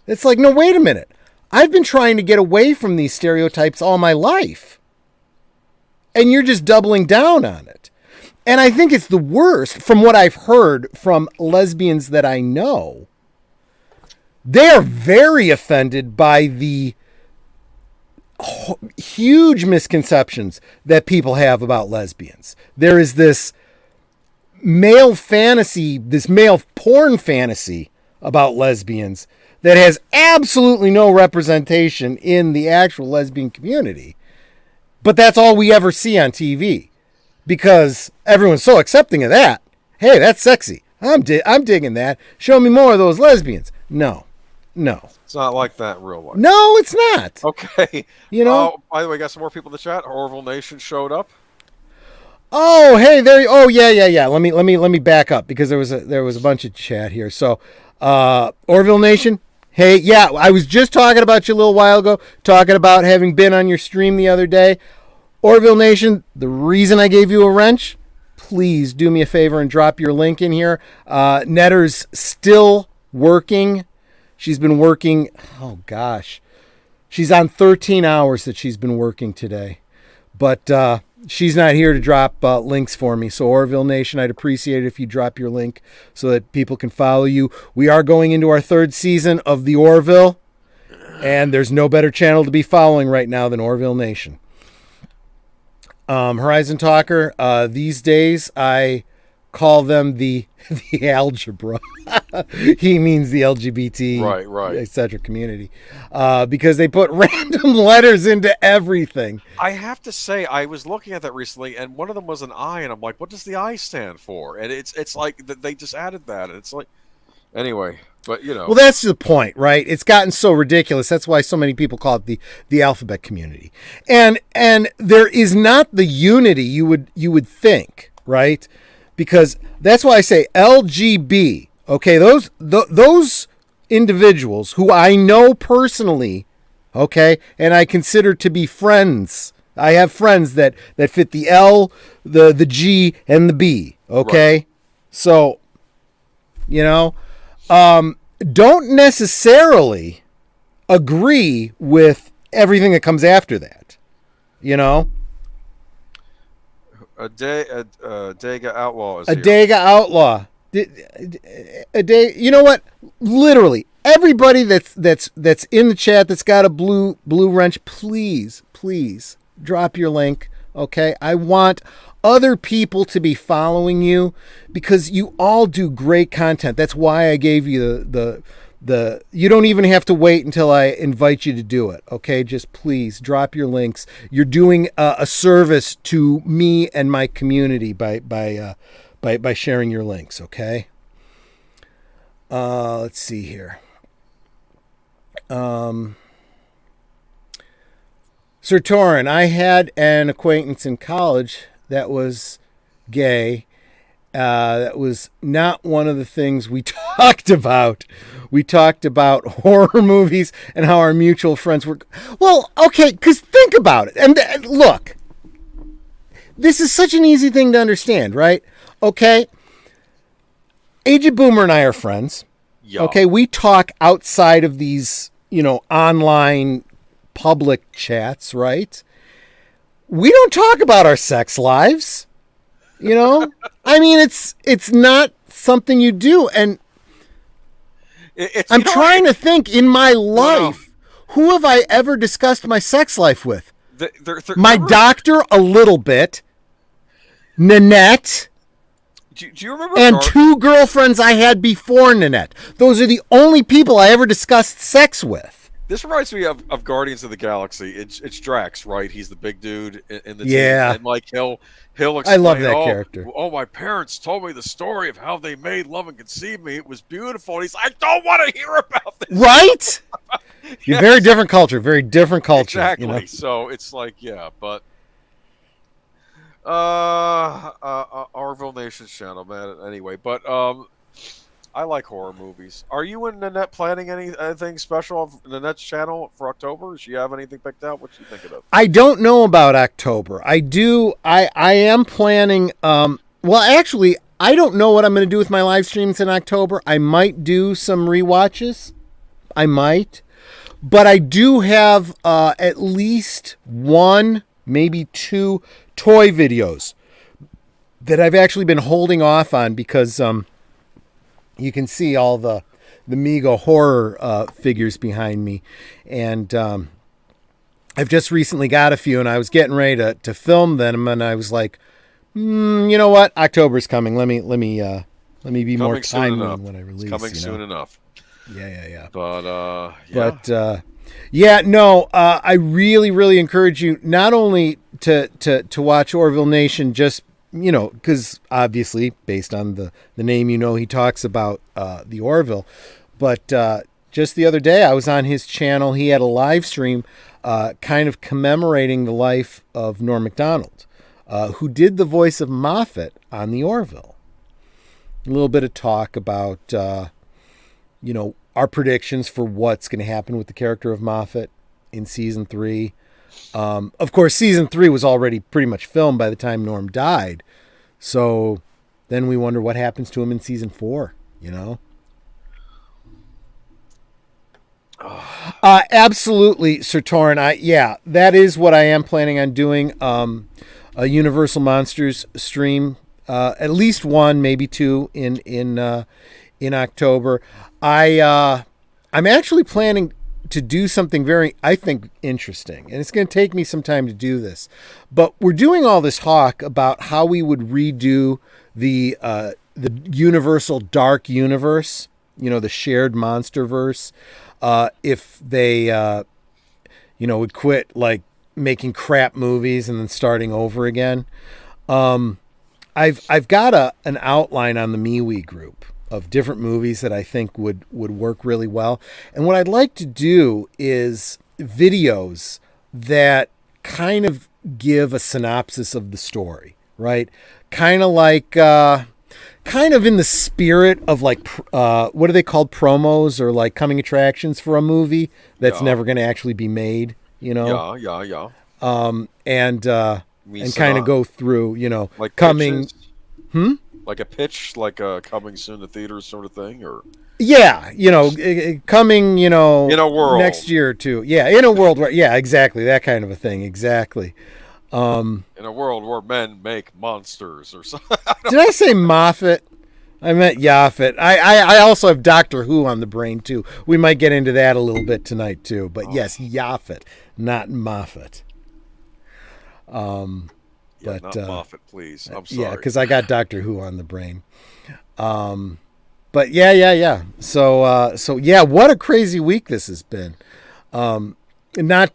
It's like, no, wait a minute. I've been trying to get away from these stereotypes all my life. And you're just doubling down on it. And I think it's the worst from what I've heard from lesbians that I know. They are very offended by the huge misconceptions that people have about lesbians. There is this male fantasy, this male porn fantasy about lesbians that has absolutely no representation in the actual lesbian community. But that's all we ever see on TV because everyone's so accepting of that. Hey, that's sexy. I'm digging that. Show me more of those lesbians. No. it's not like that in real life. No, it's not. Okay. By the way, got some more people in the chat. Orville Nation showed up. Oh, hey, there. Oh, yeah. Let me back up because there was a bunch of chat here. So, Orville Nation. Hey, yeah, I was just talking about you a little while ago, talking about having been on your stream the other day. Orville Nation, the reason I gave you a wrench, please do me a favor and drop your link in here. Netter's still working. She's been working, oh gosh, she's on 13 hours that she's been working today. But she's not here to drop links for me. So Orville Nation, I'd appreciate it if you drop your link so that people can follow you. We are going into our 3rd season of the Orville, and there's no better channel to be following right now than Orville Nation. Horizon Talker, these days I call them the algebra. He means the LGBT, right, etc. community, because they put random letters into everything. I have to say, I was looking at that recently, and one of them was an I, and I'm like, what does the I stand for? And it's like they just added that, and it's like, anyway. But well, that's the point, right? It's gotten so ridiculous. That's why so many people call it the alphabet community, and there is not the unity you would think, right? Because that's why I say LGB. Okay, those individuals who I know personally, okay, and I consider to be friends. I have friends that fit the L, the G, and the B. Okay, right. So don't necessarily agree with everything that comes after that. Adega Outlaw is Adega Outlaw. A day. You know what? Literally everybody that's in the chat that's got a blue wrench, please drop your link. Okay, I want other people to be following you because you all do great content. That's why I gave you the you don't even have to wait until I invite you to do it. Okay, just please drop your links. You're doing a service to me and my community by sharing your links. Okay. Let's see here. Sir Torin, I had an acquaintance in college that was gay. That was not one of the things we talked about. We talked about horror movies and how our mutual friends were. Well, okay, because think about it. And look, this is such an easy thing to understand, right? Okay. Agent Boomer and I are friends. Yeah. Okay, we talk outside of these, online public chats, right? We don't talk about our sex lives. I mean, it's not something you do. And I'm trying to think in my life, who have I ever discussed my sex life with? My doctor, a little bit. Nanette. Do you remember? And 2 girlfriends I had before Nanette. Those are the only people I ever discussed sex with. This reminds me of Guardians of the Galaxy. It's Drax, right? He's the big dude in the team. And like he'll explain, I love that character. Oh, my parents told me the story of how they made love and conceived me. It was beautiful. And he's like, I don't want to hear about this. Right? You're very different culture. Very different culture. Exactly. So it's like, yeah, but Orville Nation's channel, man. Anyway, but I like horror movies. Are you and Nanette planning anything special on Nanette's channel for October? Does she have anything picked out? What you thinking of? I don't know about October. I am planning. Well, actually, I don't know what I'm going to do with my live streams in October. I might do some rewatches. I might. But I do have at least 1, maybe 2 toy videos that I've actually been holding off on because you can see all the Mego horror figures behind me. And I've just recently got a few, and I was getting ready to film them, and I was like, you know what? October's coming. Let me be more timely when I release. It's coming soon enough. Yeah. But I really encourage you not only to watch Orville Nation, just because obviously based on the name, he talks about the Orville, but just the other day I was on his channel. He had a live stream kind of commemorating the life of Norm Macdonald, who did the voice of Moffat on the Orville. A little bit of talk about our predictions for what's going to happen with the character of Moffat in season 3. Of course, season 3 was already pretty much filmed by the time Norm died. So then we wonder what happens to him in season 4, Absolutely, Sir Torin. That is what I am planning on doing. a Universal Monsters stream, at least one, maybe two in October. I'm actually planning to do something very, I think, interesting, and it's going to take me some time to do this. But we're doing all this talk about how we would redo the Universal Dark Universe, the shared MonsterVerse, if they would quit like making crap movies and then starting over again. I've got an outline on the MeWe group of different movies that I think would work really well. And what I'd like to do is videos that kind of give a synopsis of the story, right? Kind of like, kind of in the spirit of like, what are they called? Promos or like coming attractions for a movie that's never going to actually be made, Yeah. And kind of go through, Like coming. pitches? Like a pitch, like a coming soon to theaters sort of thing, or yeah, coming, in a world next year or two. Yeah, in a world where, yeah, exactly, that kind of a thing, exactly. In a world where men make monsters or something. Did I say Moffat? I meant Yaphet. I also have Doctor Who on the brain too. We might get into that a little bit tonight too. But yes, Yaphet, not Moffat. Not Moffat, please. I'm sorry. Yeah, because I got Doctor Who on the brain. But yeah. So yeah, what a crazy week this has been. I'm not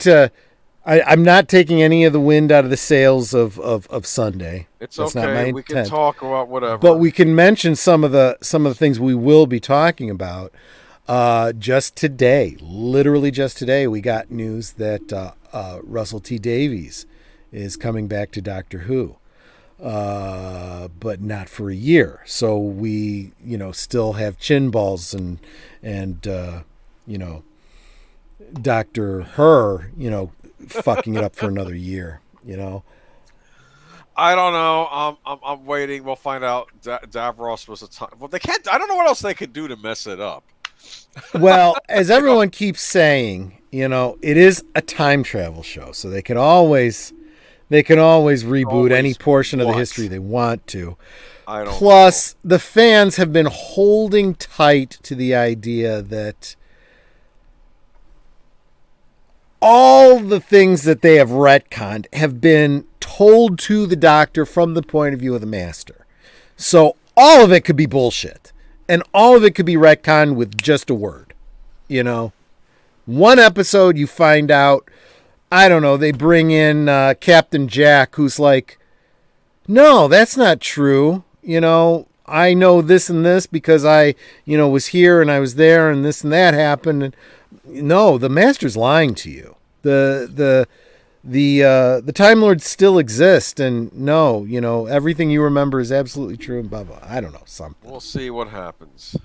taking any of the wind out of the sails of Sunday. It's That's okay. not my We can intent. talk about whatever. But we can mention some of the things we will be talking about. Just today, literally just today, we got news that Russell T Davies is coming back to Doctor Who, but not for a year. So we, still have chin balls and Dr. Her, fucking it up for another year, I don't know. I'm waiting. We'll find out. Davros was a time. Well, they can't. I don't know what else they could do to mess it up. Well, as everyone keeps saying, it is a time travel show, so they can always reboot any portion of the history they want to. I don't. Plus, the fans have been holding tight to the idea that all the things that they have retconned have been told to the Doctor from the point of view of the Master. So all of it could be bullshit. And all of it could be retconned with just a word. One episode you find out, I don't know, they bring in Captain Jack, who's like, no, that's not true. I know this and this because I, was here and I was there and this and that happened. And no, the Master's lying to you. The Time Lords still exist, and no, everything you remember is absolutely true. And blah blah. I don't know, something. We'll see what happens.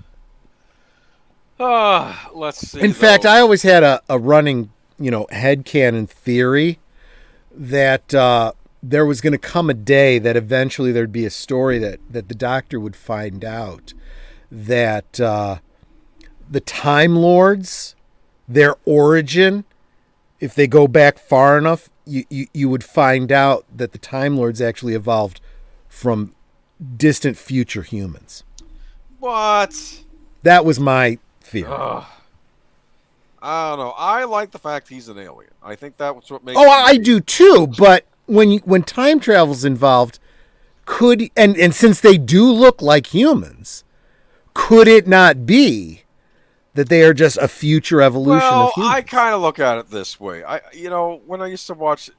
Let's see. In fact, I always had a running, headcanon theory that there was going to come a day that eventually there'd be a story that the Doctor would find out that the Time Lords, their origin, if they go back far enough, you would find out that the Time Lords actually evolved from distant future humans. What? That was my theory. I don't know. I like the fact he's an alien. I think that's what makes. Oh, I do too. But when time travel's involved, and since they do look like humans, could it not be that they are just a future evolution of humans? I kind of look at it this way. When I used to watch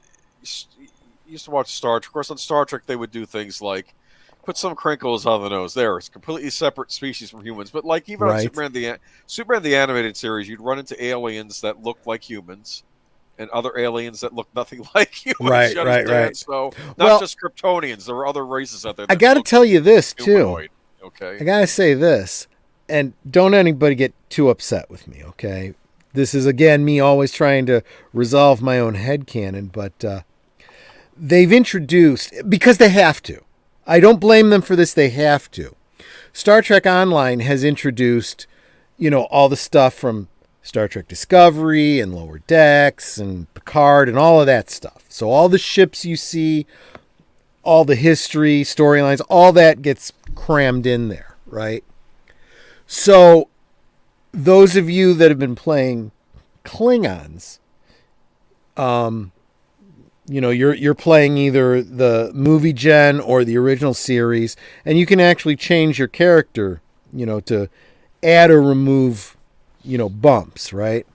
Star Trek, of course on Star Trek they would do things like put some crinkles on the nose. There, it's a completely separate species from humans. But like even on Superman the animated series, you'd run into aliens that look like humans, and other aliens that look nothing like humans. Right. So not just Kryptonians. There were other races out there. I got to tell you this too. Okay. I got to say this, and don't anybody get too upset with me. Okay. This is again me always trying to resolve my own headcanon, but they've introduced, because they have to. I don't blame them for this. They have to. Star Trek Online has introduced, all the stuff from Star Trek Discovery and Lower Decks and Picard and all of that stuff. So all the ships you see, all the history, storylines, all that gets crammed in there, right? So those of you that have been playing Klingons, you're playing either the movie gen or the original series, and you can actually change your character, to add or remove, bumps, right?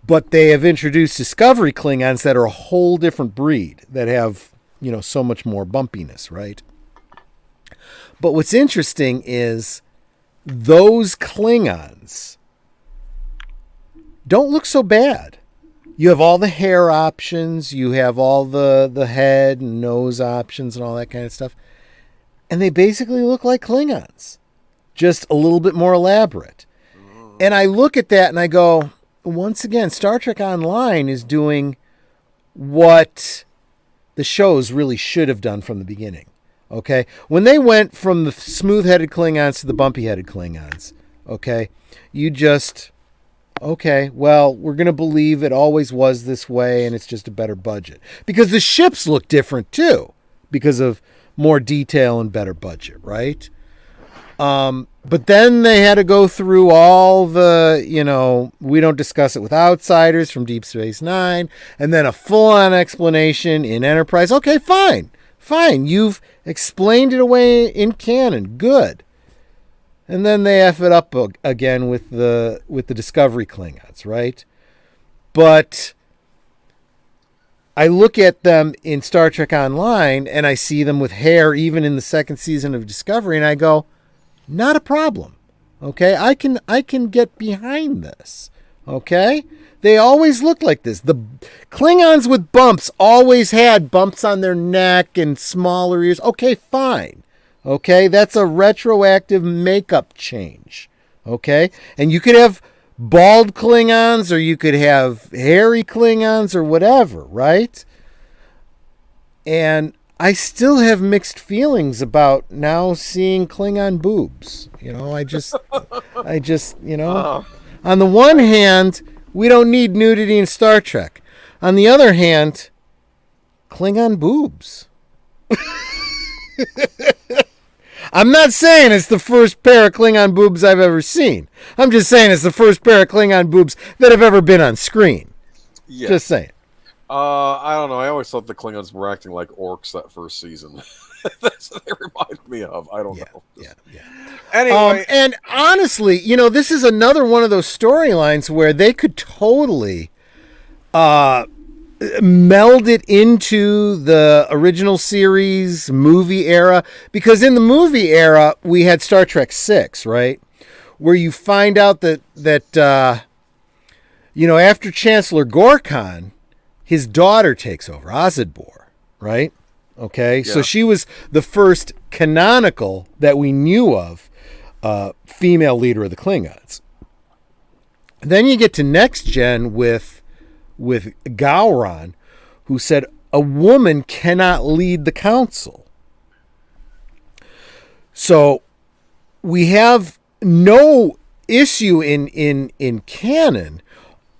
But they have introduced Discovery Klingons that are a whole different breed that have, so much more bumpiness, right? But what's interesting is those Klingons don't look so bad. You have all the hair options, you have all the head and nose options and all that kind of stuff. And they basically look like Klingons, just a little bit more elaborate. And I look at that and I go, once again, Star Trek Online is doing what the shows really should have done from the beginning. Okay? When they went from the smooth-headed Klingons to the bumpy-headed Klingons, okay, you just, okay, well, we're going to believe it always was this way and it's just a better budget. Because the ships look different too, because of more detail and better budget, right? But then they had to go through all the, we don't discuss it with outsiders from Deep Space Nine, and then a full-on explanation in Enterprise. Okay, fine. You've explained it away in canon. Good. And then they F it up again with the Discovery Klingons, right? But I look at them in Star Trek Online, and I see them with hair even in the second season of Discovery, and I go, not a problem. Okay? I can get behind this. Okay? They always look like this. The Klingons with bumps always had bumps on their neck and smaller ears. Okay, fine. Okay? That's a retroactive makeup change. Okay? And you could have bald Klingons or you could have hairy Klingons or whatever, right? And I still have mixed feelings about now seeing Klingon boobs. I just, on the one hand, we don't need nudity in Star Trek. On the other hand, Klingon boobs. I'm not saying it's the first pair of Klingon boobs I've ever seen. I'm just saying it's the first pair of Klingon boobs that have ever been on screen. Yeah. Just saying. I don't know. I always thought the Klingons were acting like orcs that first season. That's what they remind me of. I don't know. Yeah. Anyway. And honestly, this is another one of those storylines where they could totally meld it into the original series movie era. Because in the movie era, we had Star Trek VI, right? Where you find out that after Chancellor Gorkon, his daughter takes over, Ozidbor, right? Okay, yeah. So she was the first canonical that we knew of female leader of the Klingons. Then you get to Next Gen with Gowron, who said a woman cannot lead the council. So we have no issue in canon.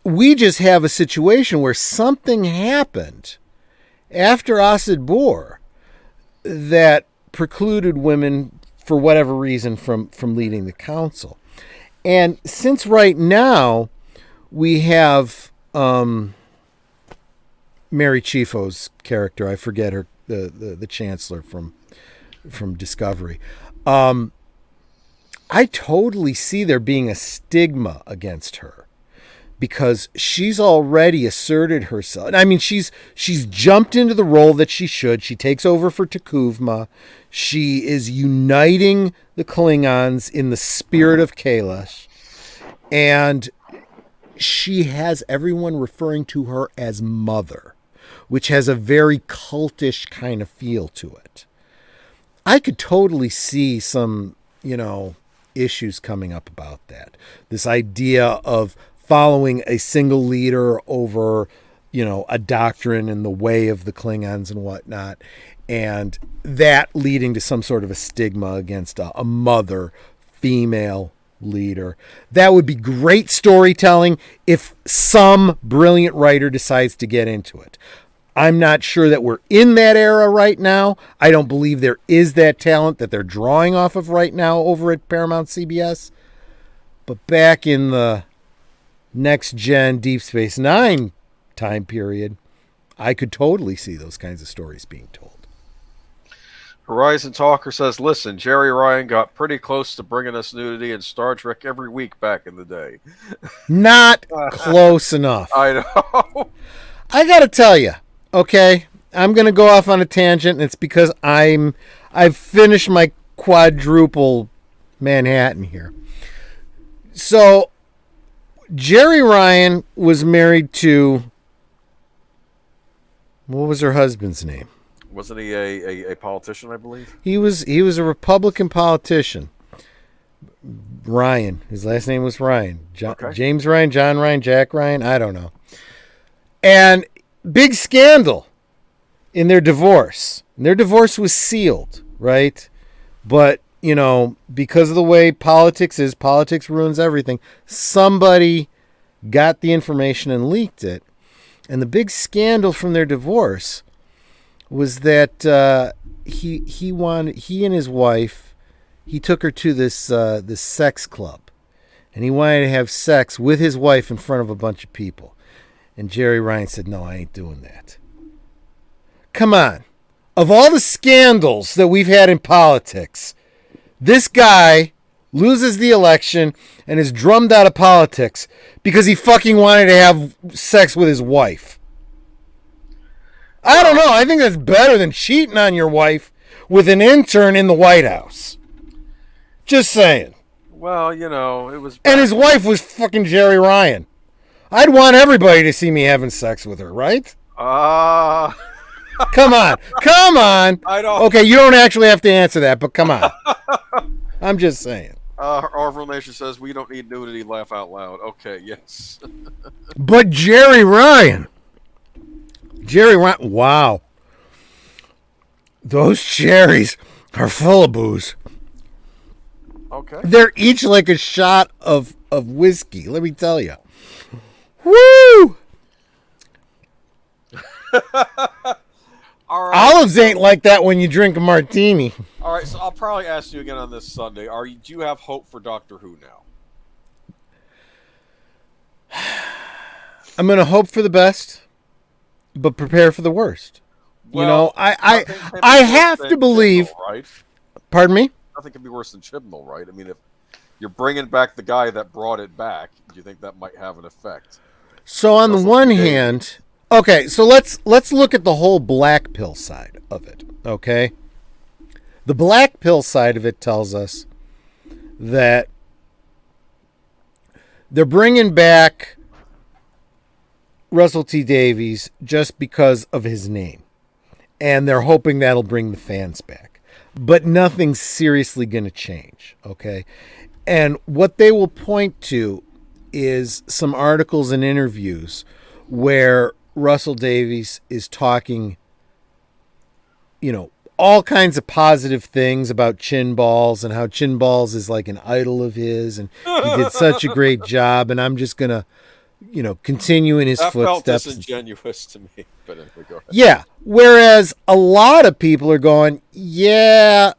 We just have a situation where something happened after Osid Bor that precluded women, for whatever reason, from leading the council. And since right now we have Mary Chieffo's character, I forget her, the Chancellor from Discovery. I totally see there being a stigma against her. Because she's already asserted herself. I mean, she's jumped into the role that she should. She takes over for T'Kuvma. She is uniting the Klingons in the spirit of Kalash. And she has everyone referring to her as Mother, which has a very cultish kind of feel to it. I could totally see some, issues coming up about that. This idea of following a single leader over, a doctrine and the way of the Klingons and whatnot, and that leading to some sort of a stigma against a mother female leader. That would be great storytelling if some brilliant writer decides to get into it. I'm not sure that we're in that era right now. I don't believe there is that talent that they're drawing off of right now over at Paramount CBS. But back in the next gen Deep Space Nine time period, I could totally see those kinds of stories being told. Horizon Talker says, listen, Jerry Ryan got pretty close to bringing us nudity in Star Trek every week back in the day. Not close enough. I know. I got to tell you, okay, I'm going to go off on a tangent, and it's because I've finished my quadruple Manhattan here. So, Jerry Ryan was married to, what was her husband's name? Wasn't he a politician, I believe? He was a Republican politician. Ryan. His last name was Ryan. Okay. James Ryan, John Ryan, Jack Ryan, I don't know. And big scandal in their divorce. And their divorce was sealed, right? But, you know, because of the way politics is, politics ruins everything. Somebody got the information and leaked it. And the big scandal from their divorce was that he and his wife, he took her to this sex club, and he wanted to have sex with his wife in front of a bunch of people. And Jerry Ryan said, "No, I ain't doing that." Come on. Of all the scandals that we've had in politics, this guy loses the election and is drummed out of politics because he fucking wanted to have sex with his wife. I don't know. I think that's better than cheating on your wife with an intern in the White House. Just saying. Well, you know, it was... And his wife was fucking Jerry Ryan. I'd want everybody to see me having sex with her, right? Come on. Come on. I don't... Okay, you don't actually have to answer that, but come on. I'm just saying. Orville Nation says, we don't need nudity, laugh out loud. Okay, yes. But Jerry Ryan, wow. Those cherries are full of booze. Okay. They're each like a shot of whiskey, let me tell you. Woo! All right. Olives ain't like that when you drink a martini. All right, so I'll probably ask you again on this Sunday. Do you have hope for Doctor Who now? I'm going to hope for the best, but prepare for the worst. Well, you know, I have to believe. Chibnall, right? Pardon me? Nothing can be worse than Chibnall, right? I mean, if you're bringing back the guy that brought it back, do you think that might have an effect? So on the one hand, okay, so let's look at the whole black pill side of it, okay? The black pill side of it tells us that they're bringing back Russell T Davies just because of his name. And they're hoping that'll bring the fans back. But nothing's seriously going to change, okay? And what they will point to is some articles and interviews where Russell Davies is talking, you know, all kinds of positive things about Chin Balls and how Chin Balls is like an idol of his and he did such a great job and I'm just going to, you know, continue in his footsteps. That felt disingenuous to me, but anyway, go ahead. Yeah, whereas a lot of people are going, yeah,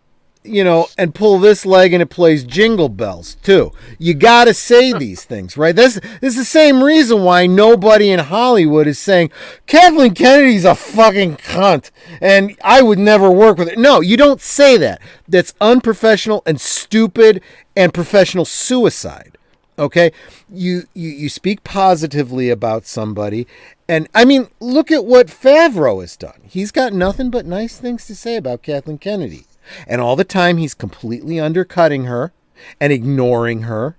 you know, and pull this leg and it plays Jingle Bells too. You got to say these things, right? This is the same reason why nobody in Hollywood is saying Kathleen Kennedy's a fucking cunt and I would never work with her. No, you don't say that. That's unprofessional and stupid and professional suicide. Okay, you speak positively about somebody, and I mean, look at what Favreau has done. He's got nothing but nice things to say about Kathleen Kennedy. And all the time he's completely undercutting her and ignoring her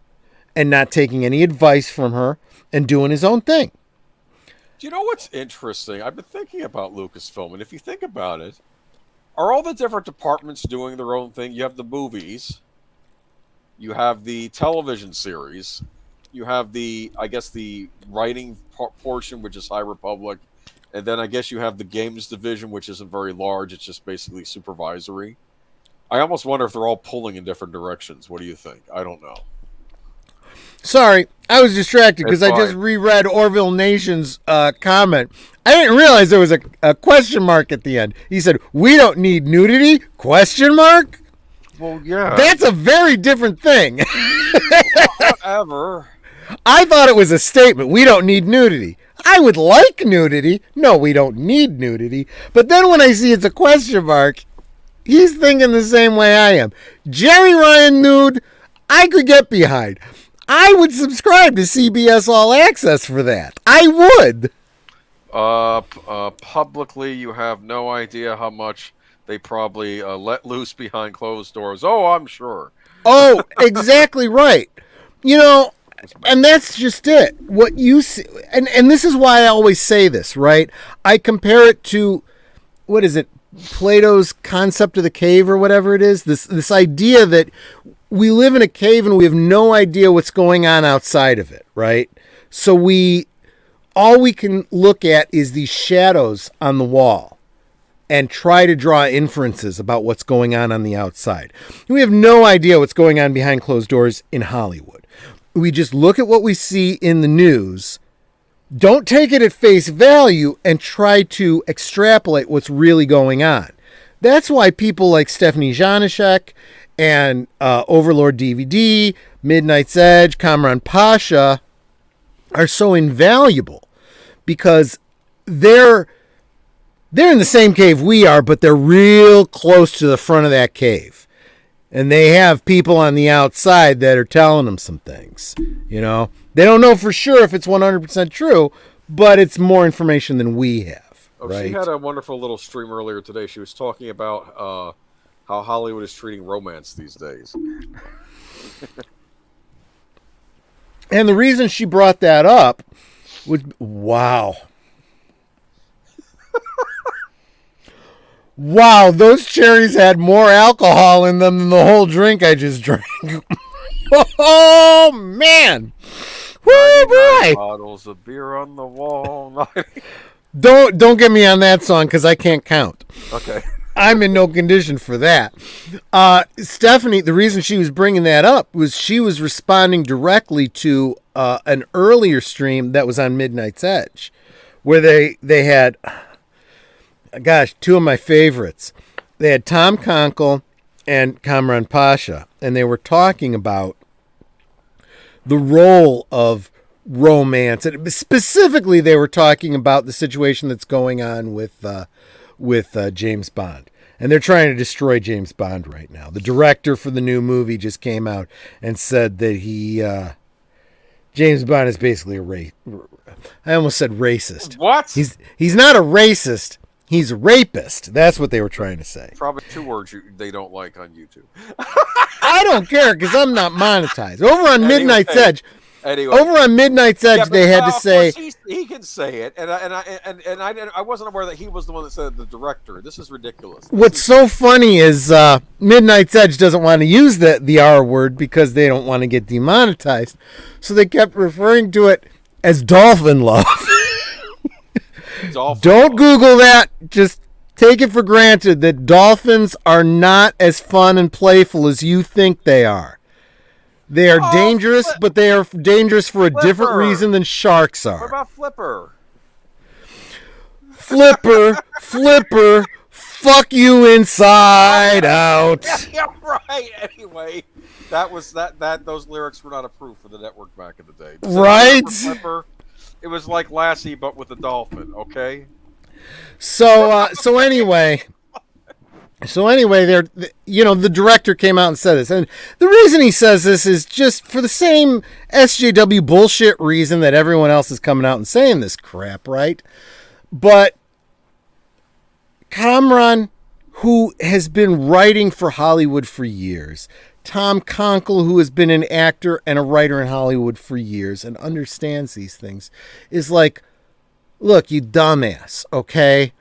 and not taking any advice from her and doing his own thing. Do you know what's interesting? I've been thinking about Lucasfilm, and if you think about it, are all the different departments doing their own thing? You have the movies, you have the television series, you have the writing portion, which is High Republic, and then I guess you have the games division, which isn't very large. It's just basically supervisory. I almost wonder if they're all pulling in different directions. What do you think? I don't know. Sorry, I was distracted because I just reread Orville Nation's comment. I didn't realize there was a question mark at the end. He said, "We don't need nudity?" Question mark? Well, yeah. That's a very different thing. Whatever. I thought it was a statement. We don't need nudity. I would like nudity. No, we don't need nudity. But then when I see it's a question mark, he's thinking the same way I am. Jerry Ryan nude, I could get behind. I would subscribe to CBS All Access for that. I would. Publicly, you have no idea how much they probably let loose behind closed doors. Oh, I'm sure. Oh, exactly right. You know, and that's just it. What you see, and this is why I always say this, right? I compare it to, what is it, Plato's concept of the cave or whatever it is. This idea that we live in a cave and we have no idea what's going on outside of it, right? So all we can look at is these shadows on the wall and try to draw inferences about what's going on the outside. We have no idea what's going on behind closed doors in Hollywood. We just look at what we see in the news, don't take it at face value, and try to extrapolate what's really going on. That's why people like Stephanie Janishek and Overlord DVD, Midnight's Edge, Kamran Pasha are so invaluable, because they're in the same cave we are, but they're real close to the front of that cave. And they have people on the outside that are telling them some things. You know, they don't know for sure if it's 100% true, but it's more information than we have. Oh, right? She had a wonderful little stream earlier today. She was talking about how Hollywood is treating romance these days. And the reason she brought that up was, wow. Wow, those cherries had more alcohol in them than the whole drink I just drank. Oh, man. Woo, boy. Bottles of beer on the wall. Don't get me on that song, because I can't count. Okay. I'm in no condition for that. Stephanie, the reason she was bringing that up was she was responding directly to an earlier stream that was on Midnight's Edge, where they had, gosh, two of my favorites. They had Tom Conkle and Kamran Pasha, and they were talking about the role of romance. And specifically, they were talking about the situation that's going on with James Bond. And they're trying to destroy James Bond right now. The director for the new movie just came out and said that James Bond is basically I almost said racist. What? He's not a racist. He's a rapist. That's what they were trying to say. Probably two words they don't like on YouTube. I don't care, because I'm not monetized. Over on Midnight's Edge. Anyway, over on Midnight's Edge, they had to say he can say it, and I wasn't aware that he was the one that said the director. This is ridiculous. What's so funny is Midnight's Edge doesn't want to use the R word because they don't want to get demonetized, so they kept referring to it as dolphin love. Don't Google that. Just take it for granted that dolphins are not as fun and playful as you think they are. They are dangerous, but they are dangerous for a different reason than sharks are. What about Flipper? Flipper, fuck you inside out. Yeah, right. Anyway, those lyrics were not approved for the network back in the day. Right? Flipper, it was like Lassie, but with a dolphin. Okay. So anyway. The director came out and said this. And the reason he says this is just for the same SJW bullshit reason that everyone else is coming out and saying this crap, right? But Kamran, who has been writing for Hollywood for years, Tom Conkle, who has been an actor and a writer in Hollywood for years and understands these things, is like, look, you dumbass, okay?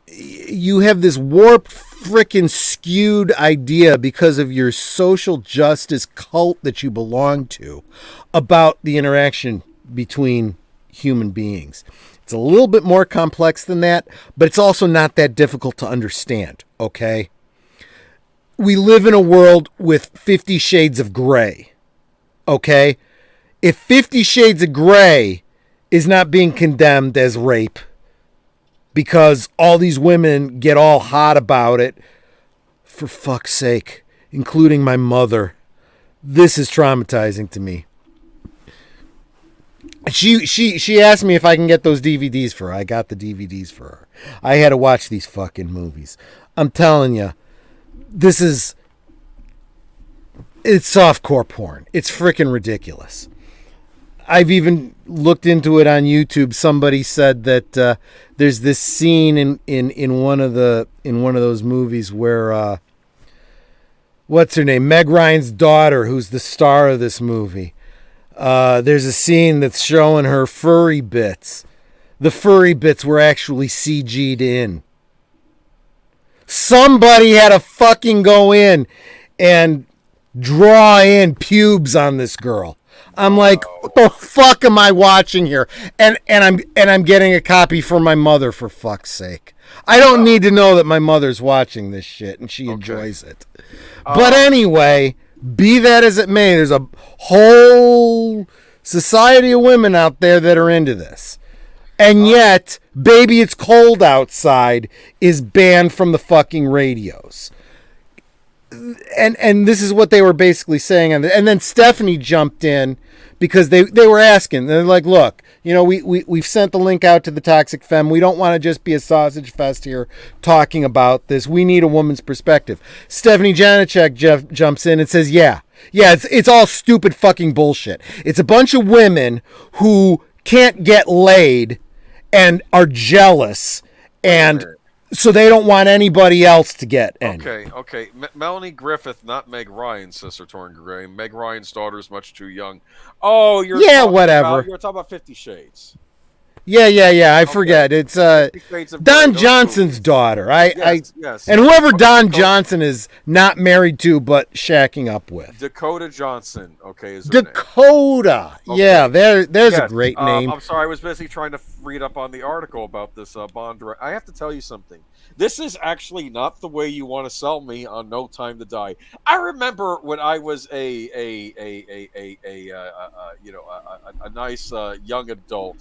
You have this warped, frickin' skewed idea because of your social justice cult that you belong to about the interaction between human beings. It's a little bit more complex than that, but it's also not that difficult to understand, okay? We live in a world with 50 shades of gray, okay? if 50 Shades of Grey is not being condemned as rape because all these women get all hot about it, for fuck's sake, including my mother, this is traumatizing to me. She asked me if I can get those DVDs for her. I got the DVDs for her. I had to watch these fucking movies. I'm telling you, it's softcore porn. It's freaking ridiculous. I've even looked into it on YouTube. Somebody said that there's this scene in one of those movies where what's her name? Meg Ryan's daughter, who's the star of this movie. There's a scene that's showing her furry bits. The furry bits were actually CG'd in. Somebody had to fucking go in and draw in pubes on this girl. I'm like, what the fuck am I watching here? And I'm getting a copy for my mother, for fuck's sake. I don't need to know that my mother's watching this shit and she enjoys it. But anyway, be that as it may, there's a whole society of women out there that are into this. And yet, Baby It's Cold Outside is banned from the fucking radios. And this is what they were basically saying. And then Stephanie jumped in because they were asking. They're like, look, we've sent the link out to the Toxic Femme. We don't want to just be a sausage fest here talking about this. We need a woman's perspective. Stephanie Janicek jumps in and says, yeah, it's all stupid fucking bullshit. It's a bunch of women who can't get laid and are jealous, and so they don't want anybody else to get any. Okay. Melanie Griffith, not Meg Ryan, Sister Torn Gray. Meg Ryan's daughter is much too young. Oh, you're whatever. You're talking about 50 Shades. Yeah. I forget. It's Don Johnson's daughter. Yes. And whoever Don Johnson is not married to, but shacking up with. Dakota Johnson. Okay, is her Dakota. Name. Yeah, there's a great name. I'm sorry, I was busy trying to read up on the article about this Bond direct. I have to tell you something. This is actually not the way you want to sell me on No Time to Die. I remember when I was a nice young adult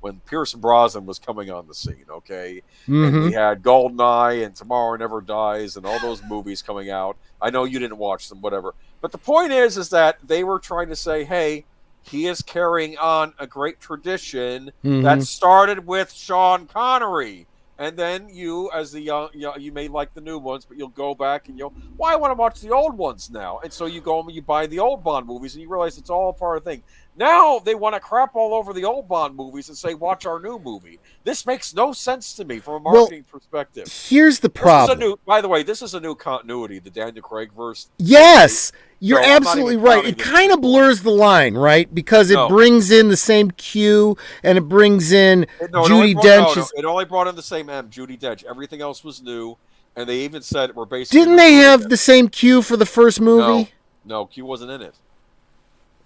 when Pierce Brosnan was coming on the scene, okay? And we had GoldenEye and Tomorrow Never Dies and all those movies coming out. I know you didn't watch them, whatever. But the point is that they were trying to say, hey, he is carrying on a great tradition that started with Sean Connery. And then you, as the young, you may like the new ones, but you'll go back and well, I want to watch the old ones now. And so you go and you buy the old Bond movies and you realize it's all a part of the thing. Now they want to crap all over the old Bond movies and say, watch our new movie. This makes no sense to me from a marketing perspective. Here's the problem. By the way, this is a new continuity, the Daniel Craig verse. Yes, you're absolutely right. It kind of blurs the line, right? Because it brings in the same Q and it brings in Judi Dench. It only brought in the same M, Judi Dench. Everything else was new. And they even said we're basically... Didn't they have the same Q for the first movie? No, Q wasn't in it.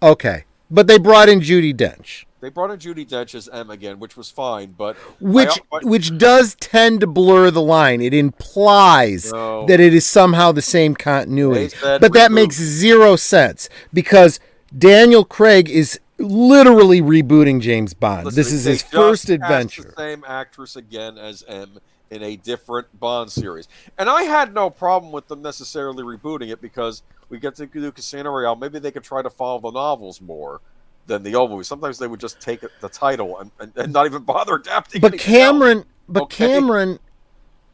Okay. But they brought in Judi Dench. They brought in Judi Dench as M again, which was fine, but... Which does tend to blur the line. It implies that it is somehow the same continuity. But that makes zero sense, because Daniel Craig is literally rebooting James Bond. Listen, this is his first adventure. The same actress again as M in a different Bond series. And I had no problem with them necessarily rebooting it, because we get to do Casino Royale. Maybe they could try to follow the novels more than the old movies. Sometimes they would just take the title and not even bother adapting. But Cameron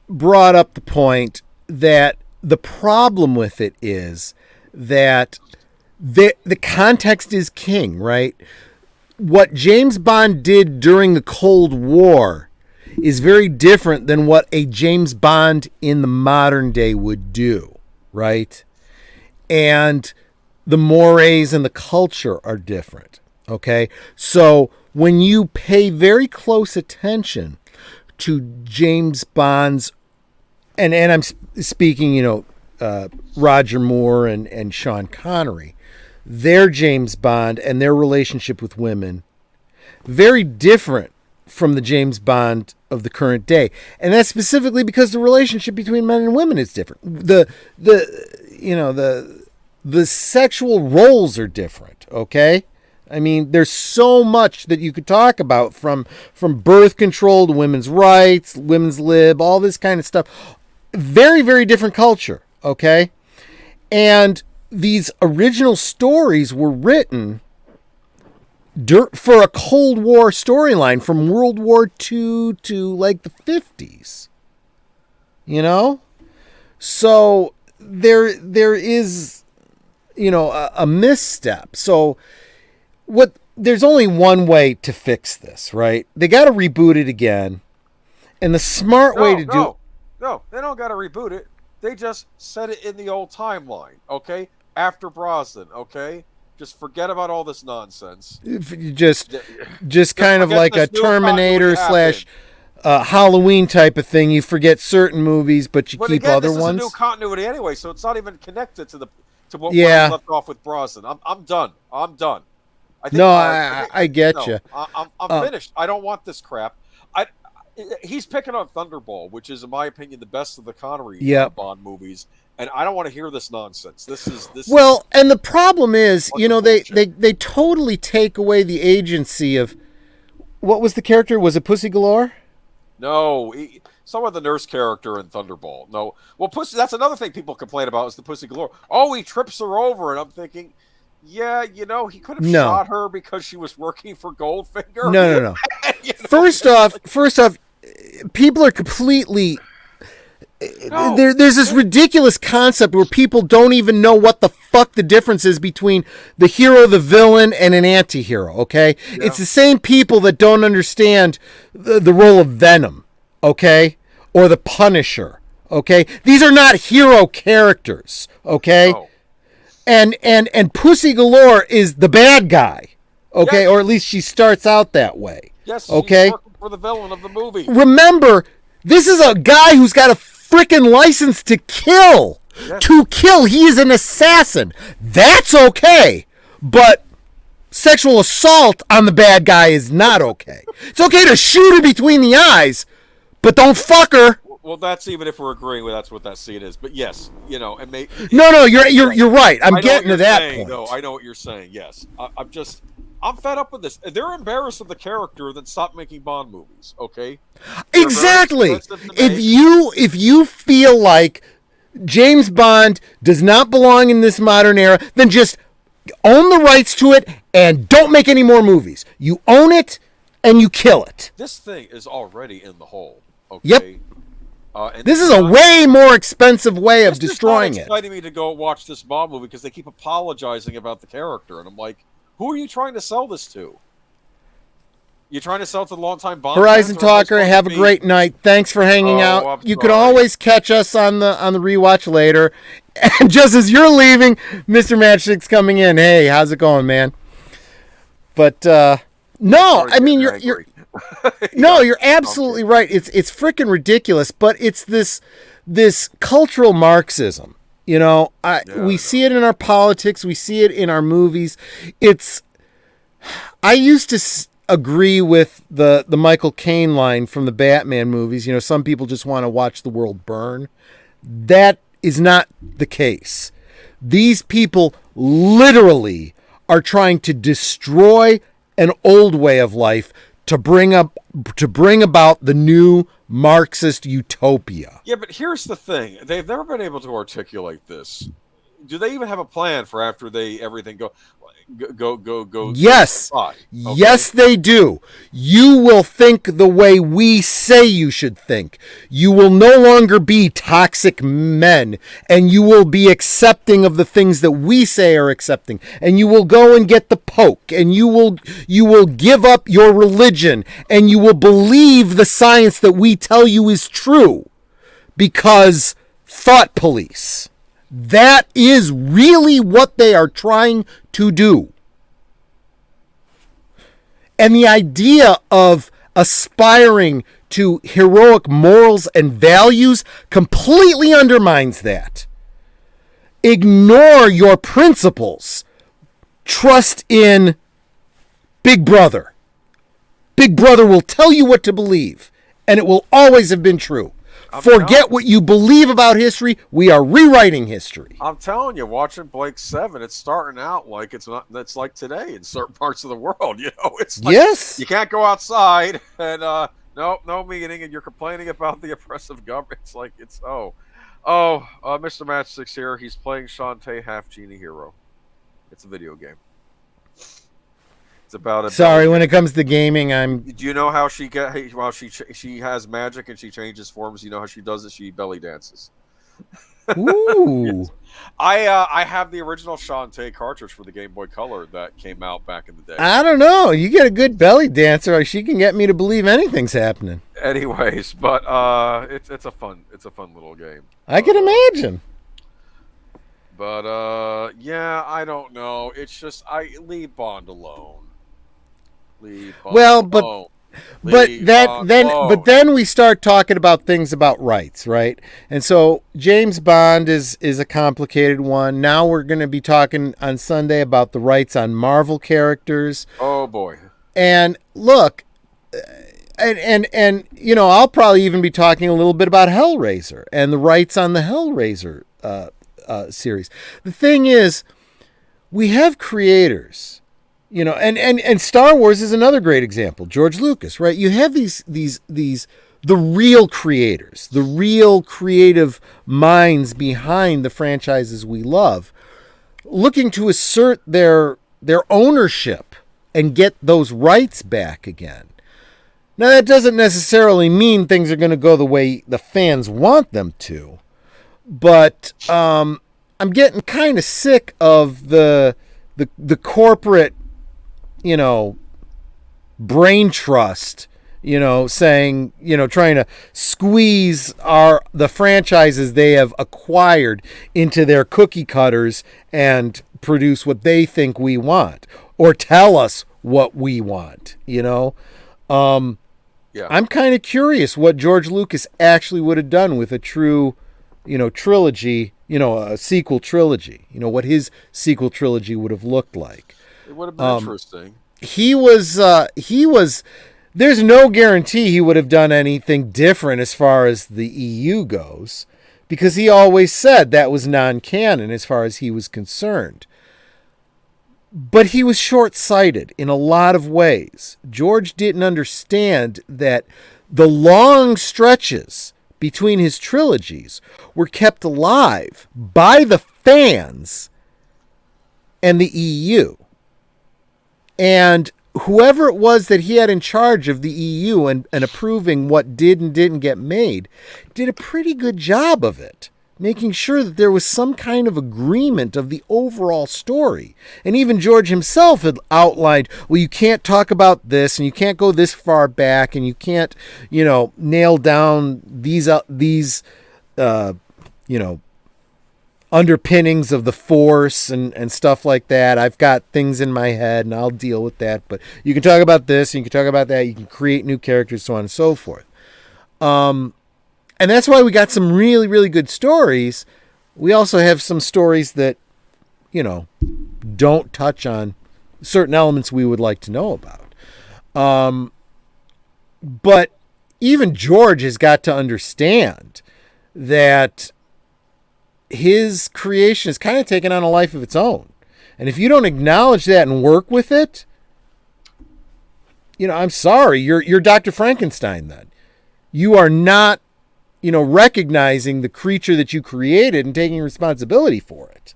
brought up the point that the problem with it is that the context is king, right? What James Bond did during the Cold War is very different than what a James Bond in the modern day would do, right? And the mores and the culture are different, okay? So when you pay very close attention to James Bond's, and I'm speaking, Roger Moore and Sean Connery, their James Bond and their relationship with women, very different from the James Bond of the current day. And that's specifically because the relationship between men and women is different. The sexual roles are different, okay? I mean, there's so much that you could talk about, from birth control to women's rights, women's lib, all this kind of stuff. Very, very different culture, okay? And these original stories were written for a Cold War storyline from World War II to like the 50s. You know? So there is, you know, a misstep. So there's only one way to fix this, right? They got to reboot it again. And the smart way to do... No, they don't got to reboot it. They just set it in the old timeline, okay? After Brosnan, okay? Just forget about all this nonsense. Just kind of like a Terminator / Halloween type of thing. You forget certain movies, but keep other ones. This is a new continuity anyway, so it's not even connected to what we left off with Brosnan. I'm done. I get you. I'm finished. I don't want this crap. He's picking on Thunderball, which is, in my opinion, the best of the Connery Bond movies, and I don't want to hear this nonsense. Well, and the problem is, you know, they totally take away the agency of what was the character? Was it Pussy Galore? No, some of the nurse character in Thunderball. No, well, Pussy. That's another thing people complain about is the Pussy Galore. Oh, he trips her over, and I'm thinking, yeah, you know, he could have shot her because she was working for Goldfinger. No. You know? First off, people are completely... There's this ridiculous concept where people don't even know what the fuck the difference is between the hero, the villain, and an anti-hero, okay? Yeah. It's the same people that don't understand the role of Venom, okay? Or the Punisher, okay? These are not hero characters, okay? No. And Pussy Galore is the bad guy, okay? Yes. Or at least she starts out that way. Yes, okay? She's working for the villain of the movie. Remember, this is a guy who's got a freaking license to kill. Yes. To kill. He is an assassin. That's okay. But sexual assault on the bad guy is not okay. It's okay to shoot her between the eyes, but don't fuck her. Well, that's even if we're agreeing with that's what that scene is. But yes, you know, and No, you're right. I'm getting to that point. No, I know what you're saying. Yes, I'm fed up with this. They're embarrassed of the character, then stop making Bond movies. Okay. Exactly. If you feel like James Bond does not belong in this modern era, then just own the rights to it and don't make any more movies. You own it and you kill it. This thing is already in the hole. Okay? Yep. This is a way more expensive way of destroying it. It's exciting me to go watch this Bond movie because they keep apologizing about the character, and I'm like, who are you trying to sell this to? You trying to sell it to the longtime Bond Horizon Talker, have a great night. Thanks for hanging out. You can always catch us on the rewatch later. And just as you're leaving, Mr. Matchstick's coming in. Hey, how's it going, man? But no, I mean you're no, you're absolutely right. It's freaking ridiculous, but it's this cultural Marxism. You know, we see it in our politics. We see it in our movies. I used to agree with the Michael Caine line from the Batman movies. You know, some people just want to watch the world burn. That is not the case. These people literally are trying to destroy an old way of life to bring about the new Marxist utopia. Yeah, but here's the thing. They've never been able to articulate this. Do they even have a plan for after everything go? Yes. Okay. Yes, they do. You will think the way we say you should think. You will no longer be toxic men, and you will be accepting of the things that we say are accepting. And you will go and get the poke, and you will give up your religion, and you will believe the science that we tell you is true, because thought police. That is really what they are trying to do. And the idea of aspiring to heroic morals and values completely undermines that. Ignore your principles. Trust in Big Brother. Big Brother will tell you what to believe, and it will always have been true. Forget what you believe about history. We are rewriting history. I'm telling you, watching Blake 7, it's starting out like it's not. That's like today in certain parts of the world. It's like Yes. you can't go outside and no meeting, and you're complaining about the oppressive government. It's like Mr. Matchstick's here. He's playing Shantae, half genie hero. It's a video game. It's about a. Sorry, when it comes to gaming, Do you know how she she has magic and she changes forms? You know how she does it? She belly dances. Ooh. I have the original Shantae cartridge for the Game Boy Color that came out back in the day. I don't know. You get a good belly dancer, she can get me to believe anything's happening. Anyways, but it's a fun little game. I can imagine. But yeah, I don't know. It's just leave Bond alone. But then we start talking about things about rights, right? And so James Bond is a complicated one. Now we're going to be talking on Sunday about the rights on Marvel characters. Oh boy. And look, and I'll probably even be talking a little bit about Hellraiser and the rights on the Hellraiser series. The thing is, we have creators. And Star Wars is another great example. George Lucas, right? You have these the real creators, the real creative minds behind the franchises we love, looking to assert their ownership and get those rights back again. Now that doesn't necessarily mean things are going to go the way the fans want them to, but I'm getting kind of sick of the corporate brain trust, saying, trying to squeeze the franchises they have acquired into their cookie cutters and produce what they think we want or tell us what we want, Yeah. I'm kind of curious what George Lucas actually would have done with a true, trilogy, a sequel trilogy, what his sequel trilogy would have looked like. It would have been interesting. He was, there's no guarantee he would have done anything different as far as the EU goes, because he always said that was non-canon as far as he was concerned. But he was short-sighted in a lot of ways. George didn't understand that the long stretches between his trilogies were kept alive by the fans and the EU. And whoever it was that he had in charge of the EU and approving what did and didn't get made did a pretty good job of it, making sure that there was some kind of agreement of the overall story. And even George himself had outlined, well, you can't talk about this and you can't go this far back and you can't, nail down these underpinnings of the Force and stuff like that. I've got things in my head and I'll deal with that. But you can talk about this and you can talk about that. You can create new characters, so on and so forth. And that's why we got some really, really good stories. We also have some stories that, don't touch on certain elements we would like to know about. But even George has got to understand that his creation is kind of taking on a life of its own. And if you don't acknowledge that and work with it, I'm sorry, you're Dr. Frankenstein then. You are not, recognizing the creature that you created and taking responsibility for it.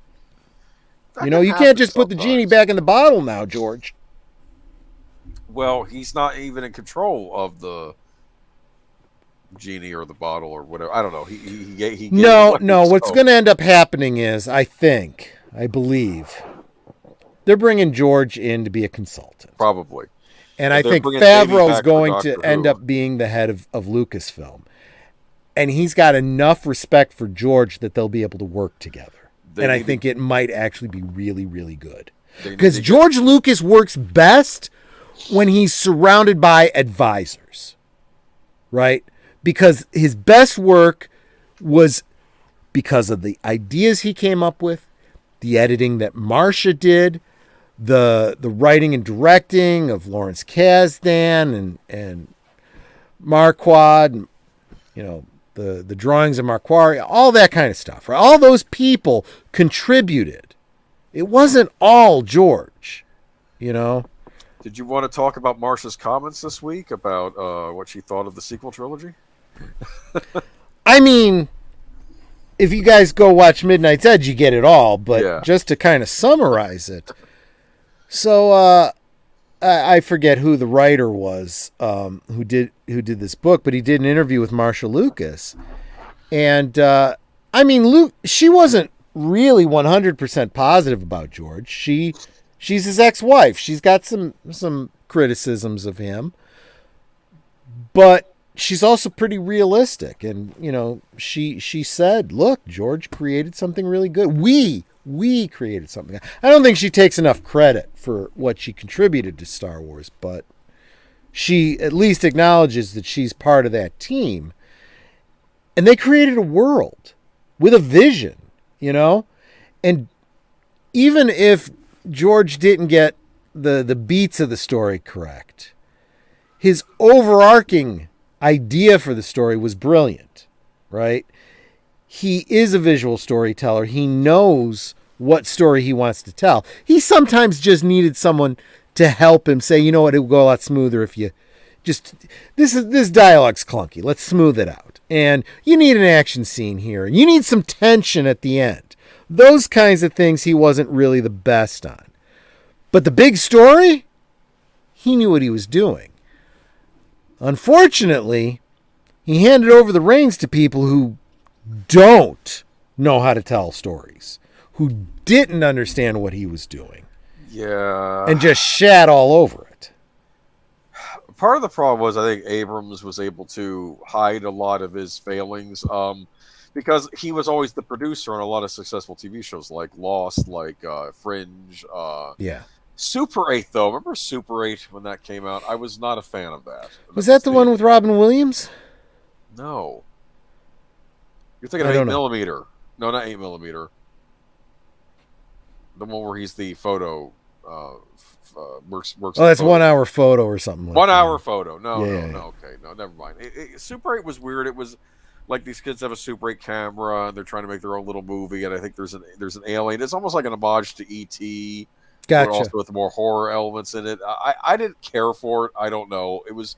You can't just put the genie back in the bottle now, George. Well, he's not even in control of the genie or the bottle or whatever. I don't know. He No. What's going to end up happening is, I believe, they're bringing George in to be a consultant. Probably. And I think Favreau's going to end up being the head of Lucasfilm. And he's got enough respect for George that they'll be able to work together. And I think it might actually be really, really good. Because George Lucas works best when he's surrounded by advisors. Right? Because his best work was because of the ideas he came up with, the editing that Marcia did, the writing and directing of Lawrence Kasdan and Marquand, and, the drawings of Marquardt, all that kind of stuff. Right? All those people contributed. It wasn't all George, you know. Did you want to talk about Marsha's comments this week about what she thought of the sequel trilogy? I mean, if you guys go watch Midnight's Edge, you get it all. But just to kind of summarize it, so I forget who the writer was who did this book, but he did an interview with Marsha Lucas, and I mean, she wasn't really 100% positive about George. She's his ex-wife. She's got some criticisms of him, but she's also pretty realistic. And, you know, she said, look, George created something really good. We created something. I don't think she takes enough credit for what she contributed to Star Wars, but she at least acknowledges that she's part of that team. And they created a world with a vision, you know? And even if George didn't get the beats of the story correct, his overarching idea for the story was brilliant, right? He is a visual storyteller. He knows what story he wants to tell. He sometimes just needed someone to help him say, you know what, it would go a lot smoother if you just, this dialogue's clunky. Let's smooth it out. And you need an action scene here. And you need some tension at the end. Those kinds of things he wasn't really the best on. But the big story, he knew what he was doing. Unfortunately, he handed over the reins to people who don't know how to tell stories, who didn't understand what he was doing. Yeah. And just shat all over it. Part of the problem was I think Abrams was able to hide a lot of his failings because he was always the producer on a lot of successful TV shows like Lost, like Fringe. Yeah. Super 8, though. Remember Super 8 when that came out? I was not a fan of that. Was that the one with Robin Williams? No. You're thinking of 8mm. No, not 8mm. The one where he's the photo works. Oh, that's 1 hour photo or something like 1 that. hour photo. No, Yeah. okay. No, never mind. Super 8 was weird. It was like these kids have a Super 8 camera and they're trying to make their own little movie, and I think there's an alien. It's almost like an homage to E.T., Gotcha. but also with more horror elements in it. I didn't care for it. I don't know. It was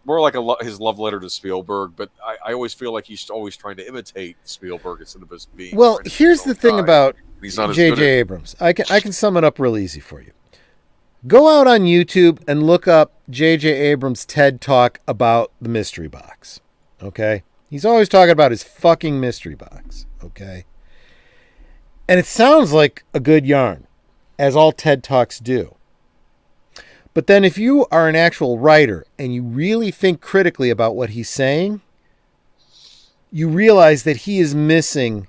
more like his love letter to Spielberg, but I always feel like he's always trying to imitate Spielberg instead of just being. Well, here's the thing about J.J. Abrams. I can sum it up real easy for you. Go out on YouTube and look up J.J. Abrams' TED Talk about the mystery box. Okay? He's always talking about his fucking mystery box. Okay? And it sounds like a good yarn, as all TED Talks do. But then if you are an actual writer and you really think critically about what he's saying, you realize that he is missing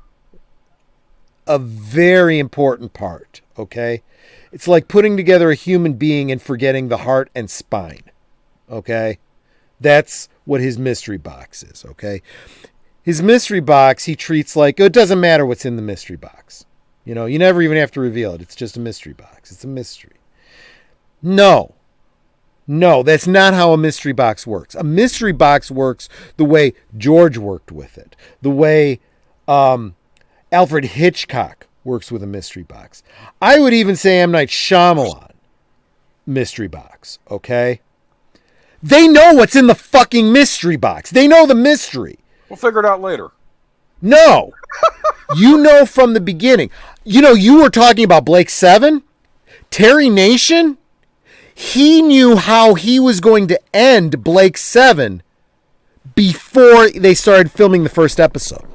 a very important part, okay? It's like putting together a human being and forgetting the heart and spine, okay? That's what his mystery box is, okay? His mystery box he treats like, it doesn't matter what's in the mystery box. You know, you never even have to reveal it. It's just a mystery box. It's a mystery. No, that's not how a mystery box works. A mystery box works the way George worked with it, the way Alfred Hitchcock works with a mystery box. I would even say M. Night Shyamalan mystery box, okay? They know what's in the fucking mystery box. They know the mystery. We'll figure it out later. No. You know from the beginning. You know, you were talking about Blake Seven, Terry Nation. He knew how he was going to end Blake Seven before they started filming the first episode.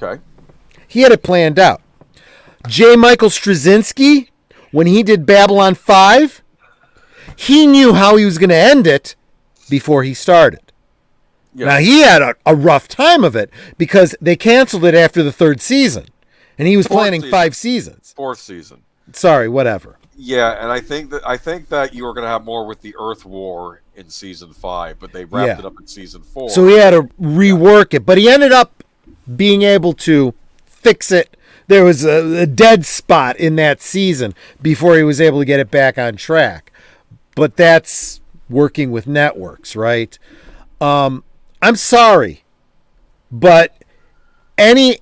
Okay. He had it planned out. J. Michael Straczynski, when he did Babylon 5, he knew how he was going to end it before he started. Yes. Now, he had a rough time of it because they canceled it after the third season. And he was planning 5 seasons. 4th season. Sorry, whatever. Yeah, and I think that you were going to have more with the Earth War in season 5, but they wrapped it up in season 4. So he had to rework it, but he ended up being able to fix it. There was a dead spot in that season before he was able to get it back on track. But that's working with networks, right? I'm sorry, but any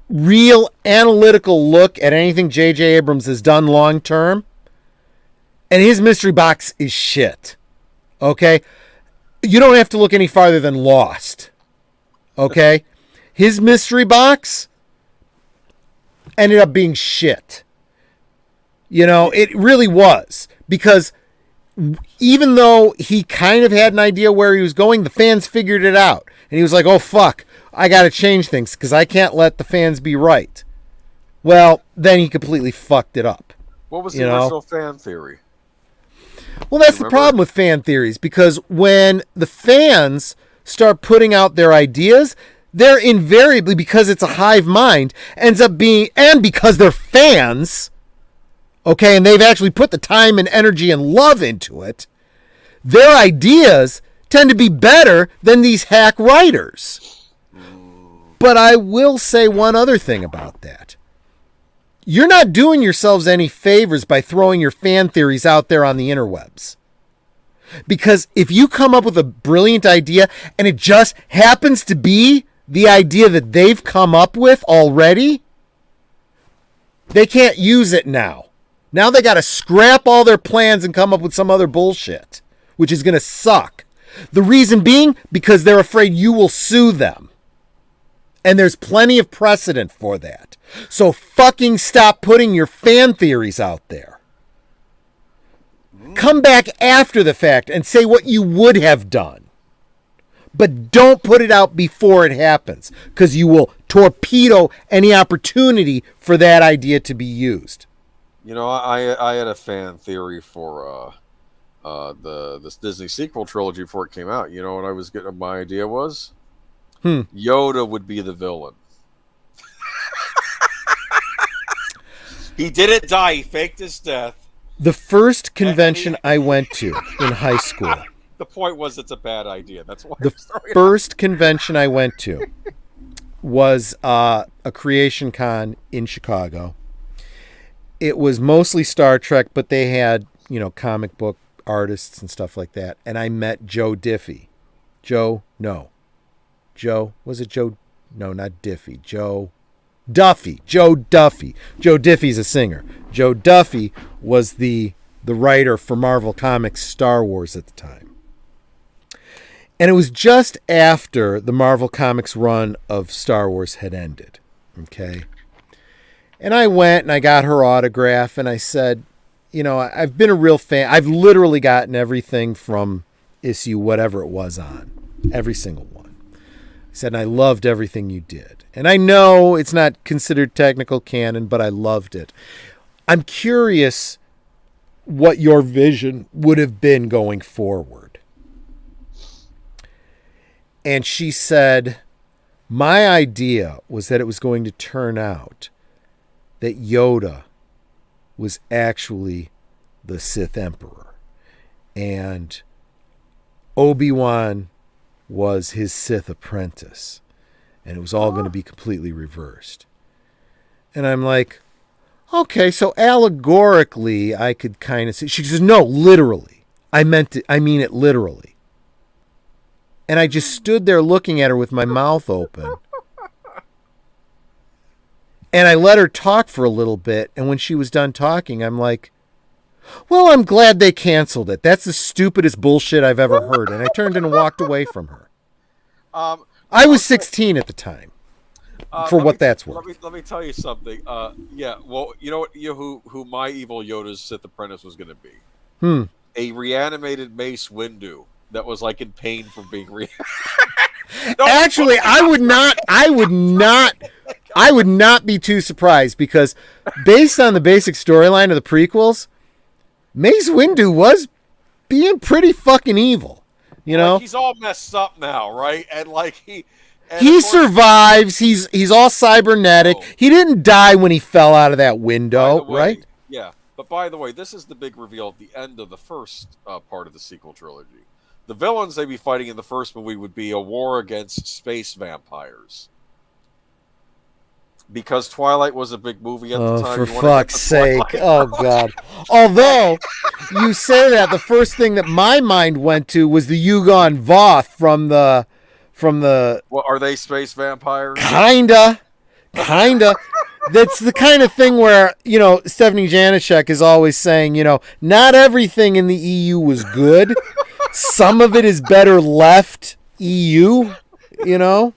real analytical look at anything J.J. Abrams has done long term, and his mystery box is shit. Okay? You don't have to look any farther than Lost. Okay? His mystery box ended up being shit. You know, it really was. Because even though he kind of had an idea where he was going, the fans figured it out. And he was like, oh, fuck, I got to change things because I can't let the fans be right. Well, then he completely fucked it up. What was the original fan theory? Well, that's the problem with fan theories, because when the fans start putting out their ideas, they're invariably, because it's a hive mind, ends up being, and because they're fans, okay, and they've actually put the time and energy and love into it, their ideas tend to be better than these hack writers. But I will say one other thing about that. You're not doing yourselves any favors by throwing your fan theories out there on the interwebs. Because if you come up with a brilliant idea and it just happens to be the idea that they've come up with already, they can't use it now. Now they got to scrap all their plans and come up with some other bullshit, which is going to suck. The reason being, because they're afraid you will sue them. And there's plenty of precedent for that. So fucking stop putting your fan theories out there. Come back after the fact and say what you would have done. But don't put it out before it happens, because you will torpedo any opportunity for that idea to be used. You know, I had a fan theory for this Disney sequel trilogy before it came out. You know what I was getting? My idea was Yoda would be the villain. He didn't die. He faked his death. The first convention I went to in high school. The point was, it's a bad idea. That's why. The first convention I went to was a Creation Con in Chicago. It was mostly Star Trek, but they had, you know, comic book artists and stuff like that. And I met Joe Diffie. Joe, was it Joe? No, not Diffie. Joe Duffy. Joe Duffy. Joe Diffie's a singer. Joe Duffy was the writer for Marvel Comics Star Wars at the time. And it was just after the Marvel Comics run of Star Wars had ended. Okay? And I went and I got her autograph and I said, you know, I've been a real fan. I've literally gotten everything from issue whatever it was on. Every single one. I said, and I loved everything you did. And I know it's not considered technical canon, but I loved it. I'm curious what your vision would have been going forward. And she said, my idea was that it was going to turn out that Yoda was actually the Sith Emperor. And Obi-Wan was his Sith apprentice. And it was all going to be completely reversed. And I'm like, okay, so allegorically, I could kind of see. She says, no, literally. I mean it literally. And I just stood there looking at her with my mouth open. And I let her talk for a little bit. And when she was done talking, I'm like, well, I'm glad they canceled it. That's the stupidest bullshit I've ever heard. And I turned and walked away from her. I was 16 at the time. For what that's worth. Let me tell you something. Yeah, well, you know what? Who my evil Yoda's Sith apprentice was going to be? A reanimated Mace Windu that was like in pain from being Actually, I would not be too surprised, because based on the basic storyline of the prequels, Mace Windu was being pretty fucking evil. You know, he's all messed up now, right? And like he survives. He's all cybernetic. Oh. He didn't die when he fell out of that window, right? Yeah. But by the way, this is the big reveal at the end of the first part of the sequel trilogy. The villains they'd be fighting in the first movie would be a war against space vampires. Because Twilight was a big movie at the time. For fuck's sake. Oh, God. Although, you say that, the first thing that my mind went to was the Yugon Voth from from the Well, are they space vampires? kinda. That's the kind of thing where, Stephanie Janachek is always saying, not everything in the EU was good. Some of it is better left EU, Ew.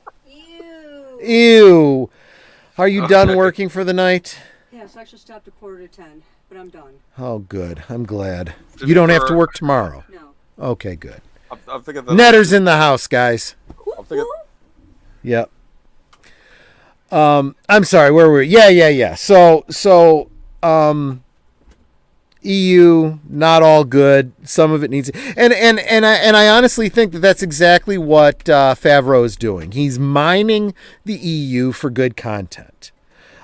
Ew. Are you done working for the night? Yes, I actually stopped at 9:45, but I'm done. Oh, good. I'm glad. To You be don't have to fair- work tomorrow. No. Okay, good. I'm thinking that. Netter's in the house, guys. I'm thinking. Yep. I'm sorry, where were we? Yeah. So, EU, not all good. Some of it needs, and I honestly think that that's exactly what Favreau is doing. He's mining the EU for good content.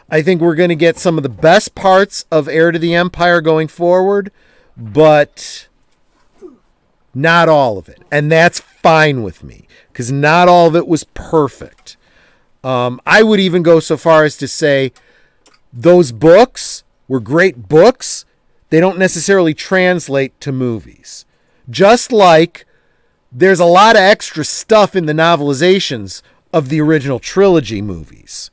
I think we're going to get some of the best parts of Heir to the Empire going forward, but not all of it, and that's fine with me because not all of it was perfect. I would even go so far as to say those books were great books. They don't necessarily translate to movies. Just like there's a lot of extra stuff in the novelizations of the original trilogy movies.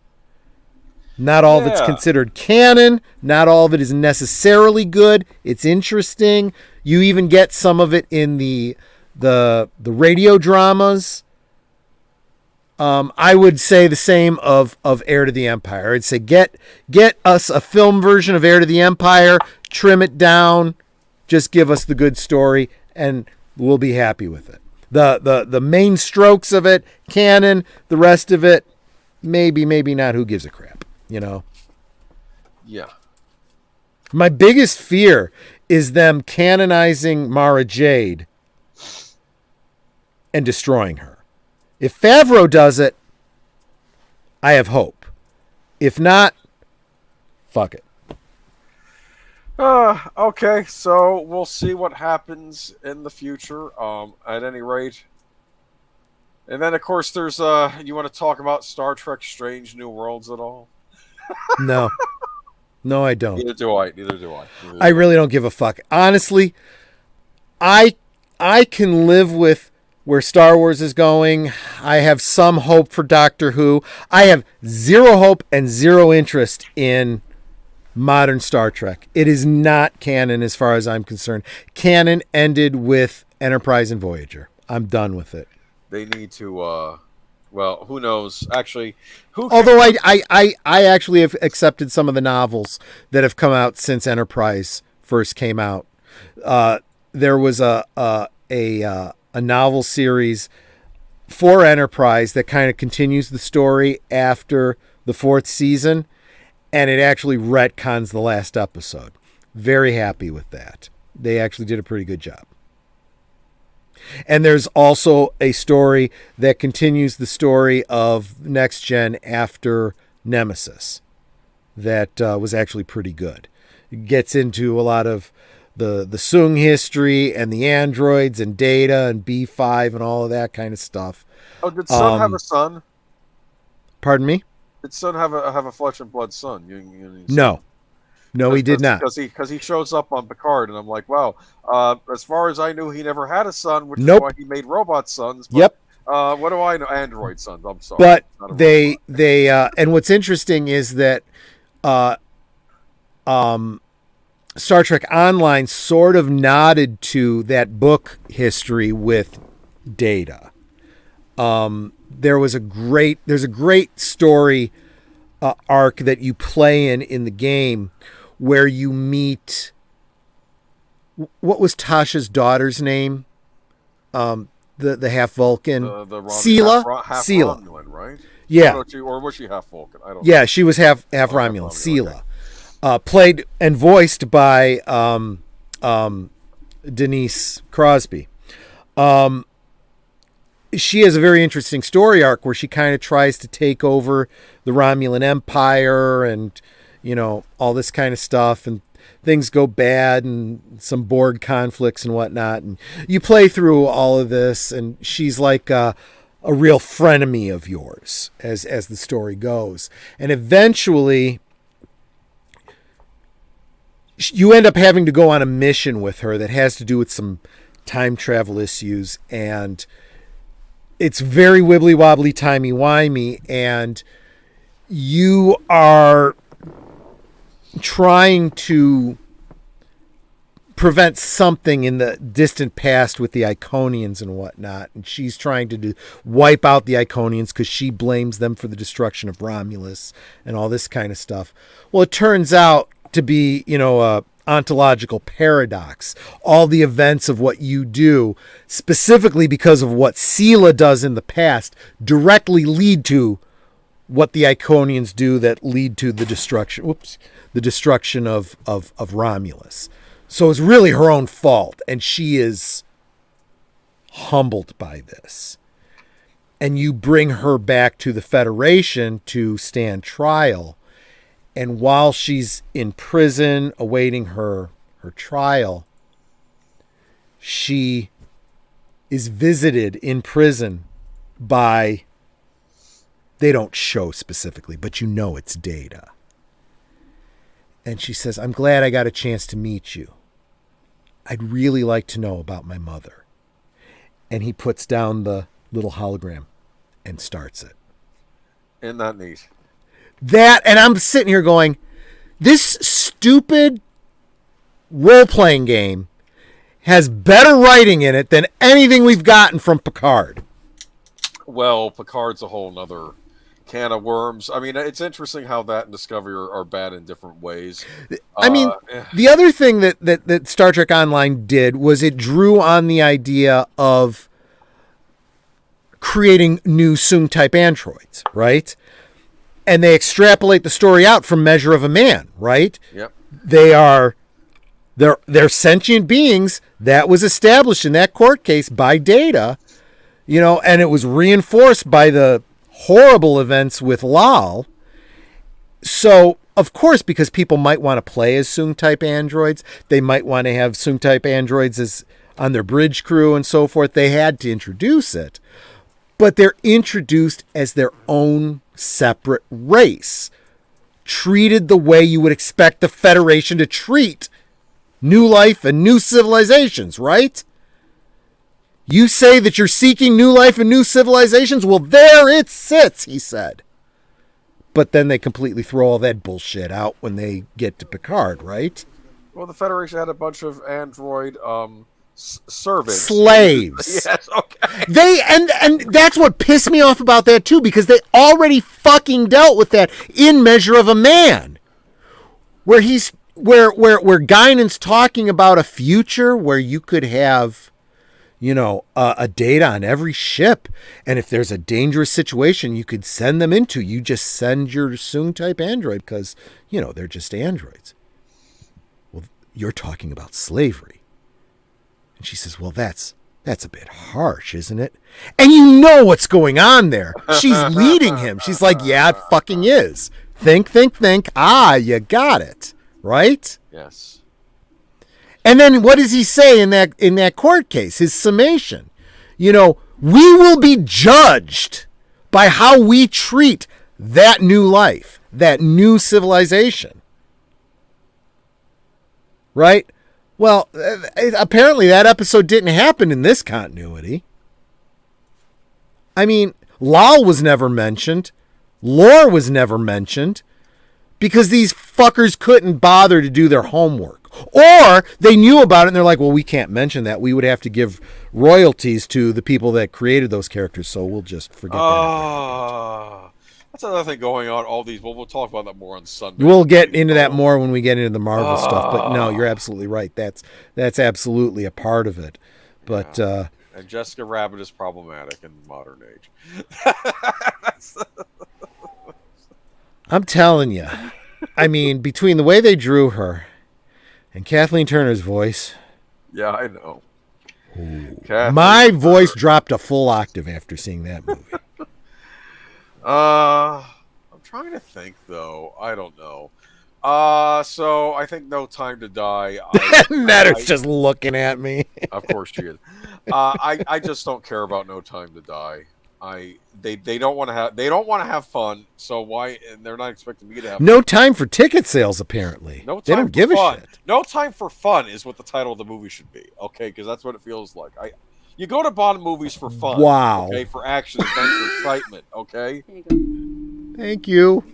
Not all of it's considered canon. Not all of it is necessarily good. It's interesting. You even get some of it in the radio dramas. I would say the same of Heir to the Empire. I'd say get us a film version of Heir to the Empire, trim it down, just give us the good story, and we'll be happy with it. The main strokes of it, canon, the rest of it, maybe not. Who gives a crap, Yeah. My biggest fear is them canonizing Mara Jade and destroying her. If Favreau does it, I have hope. If not, fuck it. Okay, so we'll see what happens in the future. At any rate, and then of course there's You want to talk about Star Trek: Strange New Worlds at all? No, I don't. Neither do I. I really don't give a fuck. Honestly, I can live with where Star Wars is going. I have some hope for Doctor Who. I have zero hope and zero interest in modern Star Trek. It is not canon as far as I'm concerned. Canon ended with Enterprise and Voyager. I'm done with it. They need to. Well, who knows? Actually, Although I actually have accepted some of the novels that have come out since Enterprise first came out. There was a novel series for Enterprise that kind of continues the story after the 4th season, and it actually retcons the last episode. Very happy with that. They actually did a pretty good job. And there's also a story that continues the story of Next Gen after Nemesis that was actually pretty good. It gets into a lot of the Sung history and the androids and Data and B5 and all of that kind of stuff. Oh, did Sun have a son? Pardon me? Did Sun have a flesh and blood son? No, he did not. Because he shows up on Picard, and I'm like, wow. As far as I knew, he never had a son, which Nope. is why he made robot sons. But, Yep. What do I know? Android sons. I'm sorry. But Not a they robot. and what's interesting is that Star Trek Online sort of nodded to that book history with Data. There's a great story arc that you play in the game where you meet, what was Tasha's daughter's name? The half Vulcan, Sela. half Sela. Romulan, right? Yeah. Or was she half Vulcan? I don't know. Yeah, she was half Romulan. Sela, played and voiced by Denise Crosby. She has a very interesting story arc where she kind of tries to take over the Romulan Empire and, all this kind of stuff, and things go bad and some Borg conflicts and whatnot. And you play through all of this, and she's like a real frenemy of yours as the story goes. And eventually you end up having to go on a mission with her that has to do with some time travel issues, and it's very wibbly wobbly, timey wimey, and you are trying to prevent something in the distant past with the Iconians and whatnot, and she's trying to wipe out the Iconians because she blames them for the destruction of Romulus and all this kind of stuff. Well, it turns out to be, a ontological paradox. All the events of what you do, specifically because of what Sela does in the past, directly lead to what the Iconians do that lead to the destruction of Romulus. So it's really her own fault, and she is humbled by this. And you bring her back to the Federation to stand trial. And while she's in prison awaiting her trial, she is visited in prison by, they don't show specifically, but it's Data. And she says, I'm glad I got a chance to meet you. I'd really like to know about my mother. And he puts down the little hologram and starts it. Isn't that neat? That, and I'm sitting here going, this stupid role-playing game has better writing in it than anything we've gotten from Picard. Well, Picard's a whole nother can of worms. I mean, it's interesting how that and Discovery are bad in different ways. I mean, the other thing that Star Trek Online did was it drew on the idea of creating new Soong-type androids, right? And they extrapolate the story out from Measure of a Man, right? Yep. They're sentient beings. That was established in that court case by Data, and it was reinforced by the horrible events with Lal. So, of course, because people might want to play as Soong-type androids, they might want to have Soong-type androids as on their bridge crew and so forth, they had to introduce it. But they're introduced as their own separate race, treated the way you would expect the Federation to treat new life and new civilizations, right? You say that you're seeking new life and new civilizations? Well, there it sits, he said. But then they completely throw all that bullshit out when they get to Picard, right? Well, the Federation had a bunch of android servants. Slaves. Yes, okay. And that's what pissed me off about that, too, because they already fucking dealt with that in Measure of a Man. Where Guinan's talking about a future where you could have a Data on every ship. And if there's a dangerous situation you could send them into, you just send your Soong-type android because, they're just androids. Well, you're talking about slavery. And she says, well, that's a bit harsh, isn't it? And you know what's going on there. She's leading him. She's like, yeah, it fucking is. Think. Ah, you got it. Right? Yes. And then what does he say in that court case? His summation. We will be judged by how we treat that new life, that new civilization. Right? Well, apparently that episode didn't happen in this continuity. I mean, Lal was never mentioned. Lore was never mentioned. Because these fuckers couldn't bother to do their homework. Or they knew about it and they're like, well, we can't mention that. We would have to give royalties to the people that created those characters, so we'll just forget that. That's another thing going on. All these, we'll talk about that more on Sunday. We'll get into that more when we get into the Marvel stuff. But no, you're absolutely right. That's absolutely a part of it. But and Jessica Rabbit is problematic in the modern age. I'm telling you. I mean, between the way they drew her and Kathleen Turner's voice. Yeah, I know. My voice dropped a full octave after seeing that movie. I'm trying to think, though. I don't know. So I think No Time to Die. Netter's just looking at me. Of course she is. I just don't care about No Time to Die. They don't want to have fun. So why? And they're not expecting me to have no time for ticket sales. Apparently, no time they don't for give fun. a shit. No Time for Fun is what the title of the movie should be. Okay, because that's what it feels like. You go to Bond movies for fun. Wow. Okay, for action, adventure, excitement. Okay. Here you go. Thank you.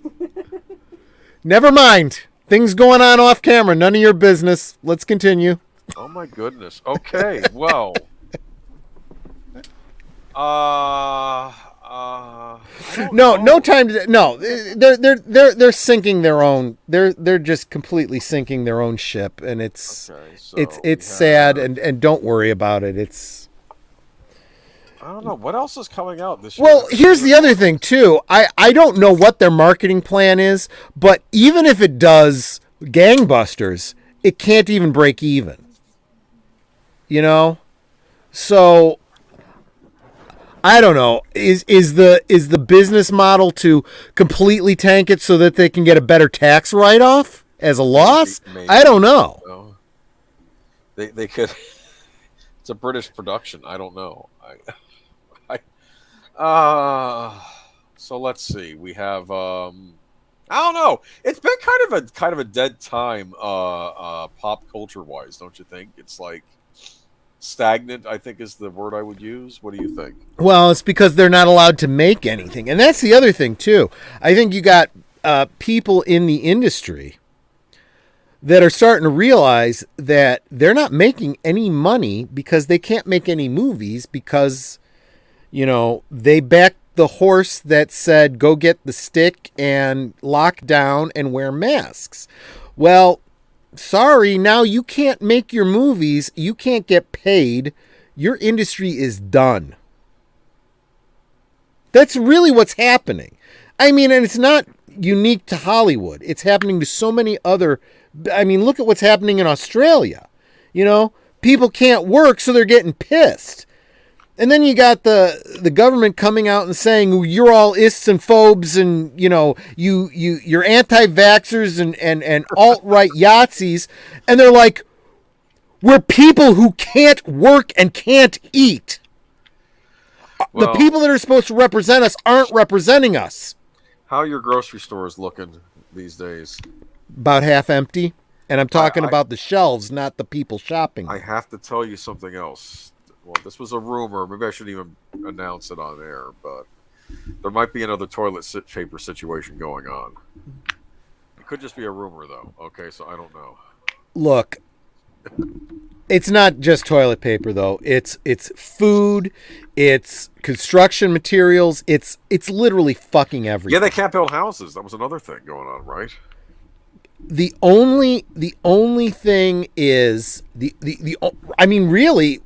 Never mind. Things going on off camera. None of your business. Let's continue. Oh my goodness. Okay. Well. I don't No, know. no time to. No, they're sinking their own. They're just completely sinking their own ship, and it's Okay, so it's we sad, have- and don't worry about it. It's. I don't know what else is coming out this year. Well, here's the other thing too. I don't know what their marketing plan is, but even if it does gangbusters, it can't even break even. You know? So I don't know. Is the business model to completely tank it so that they can get a better tax write-off as a loss? Maybe. I don't know. No. They could. It's a British production. I don't know. So let's see. We have I don't know. It's been kind of a dead time pop culture wise, don't you think? It's like stagnant, I think is the word I would use. What do you think? Well, it's because they're not allowed to make anything. And that's the other thing, too. I think you got people in the industry that are starting to realize that they're not making any money because they can't make any movies because, you know, they backed the horse that said, go get the stick and lock down and wear masks. Well, sorry, now you can't make your movies. You can't get paid. Your industry is done. That's really what's happening. I mean, and it's not unique to Hollywood. It's happening to so many other. I mean, look at what's happening in Australia. You know, people can't work, so they're getting pissed. And then you got the government coming out and saying you're all ists and phobes, and you know you're anti-vaxxers and alt-right Yahtzees, and they're like, we're people who can't work and can't eat. The Well, people that are supposed to represent us aren't representing us. how are your grocery stores looking these days? About half empty, and I'm talking I- about the shelves, not the people shopping. I have to tell you something else. Well, this was a rumor. Maybe I shouldn't even announce it on air, but there might be another toilet paper situation going on. It could just be a rumor, though. Okay, so I don't know. Look, it's not just toilet paper though. It's food, it's construction materials. It's literally fucking everything. Yeah, they can't build houses. That was another thing going on, right? The only thing is I mean, really,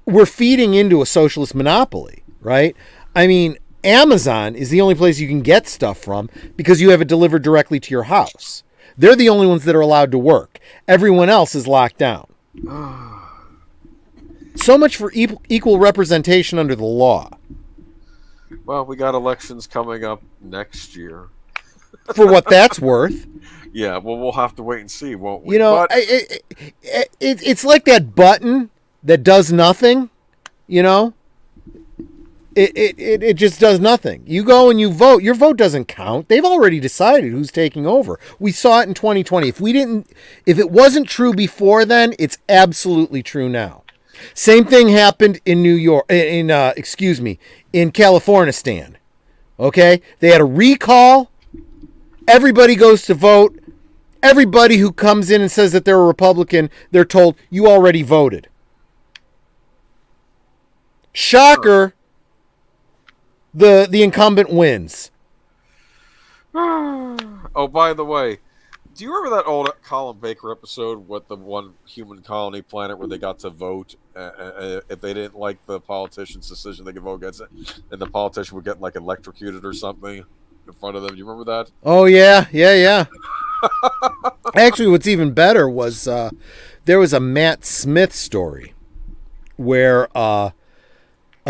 we're feeding into a socialist monopoly, right? I mean, Amazon is the only place you can get stuff from because you have it delivered directly to your house. They're the only ones that are allowed to work. Everyone else is locked down. So much for equal representation under the law. Well, we got elections coming up next year. For what that's worth. Yeah, well, we'll have to wait and see, won't we? You know, But- it's like that button that does nothing, you know? It just does nothing. You go and you vote. Your vote doesn't count. They've already decided who's taking over. We saw it in 2020. If it wasn't true before then, it's absolutely true now. Same thing happened in New York, in California. Okay? They had a recall. Everybody goes to vote. Everybody who comes in and says that they're a Republican, they're told, you already voted. Shocker. The incumbent wins. Oh, by the way, do you remember that old Colin Baker episode with the one human colony planet where they got to vote? If they didn't like the politician's decision, they could vote against it, and the politician would get like electrocuted or something in front of them. Do you remember that? Oh, yeah. Actually, what's even better was there was a Matt Smith story where a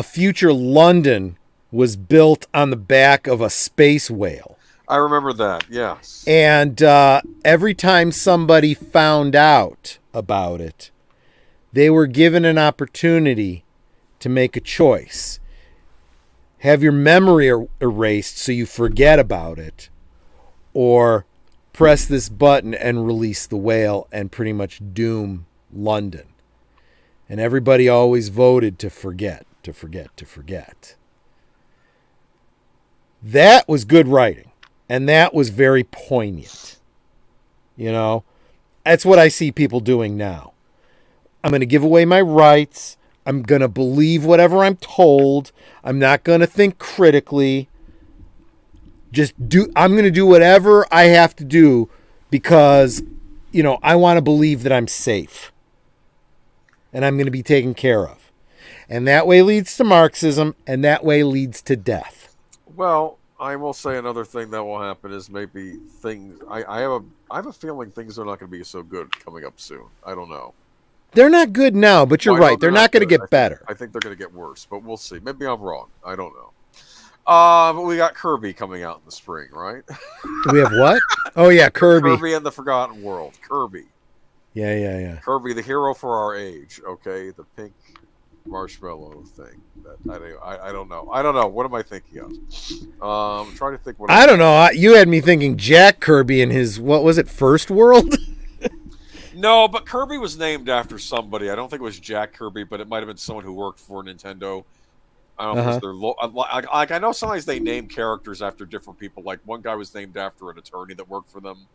future London was built on the back of a space whale. I remember that. Yes. And every time somebody found out about it, they were given an opportunity to make a choice. Have your memory erased so you forget about it, or press this button and release the whale and pretty much doom London. And everybody always voted to forget, to forget, to forget. That was good writing. And that was very poignant. You know, that's what I see people doing now. I'm going to give away my rights. I'm going to believe whatever I'm told. I'm not going to think critically. I'm going to do whatever I have to do because, you know, I want to believe that I'm safe. And I'm going to be taken care of. And that way leads to Marxism, and that way leads to death. Well, I will say another thing that will happen is maybe things. I have a feeling things are not going to be so good coming up soon. I don't know. They're not good now, but you're right. They're not going to get better. I think they're going to get worse, but we'll see. Maybe I'm wrong. I don't know. But we got Kirby coming out in the spring, right? We have what? Oh yeah, Kirby. Kirby and the Forgotten World. Kirby. Yeah. Kirby, the hero for our age. Okay, the pink marshmallow thing. I don't know. I don't know. What am I thinking of? I'm trying to think. I don't know. You had me thinking Jack Kirby and his, what was it, First World? No, but Kirby was named after somebody. I don't think it was Jack Kirby, but it might have been someone who worked for Nintendo. I don't know if it was their I know sometimes they name characters after different people. Like one guy was named after an attorney that worked for them.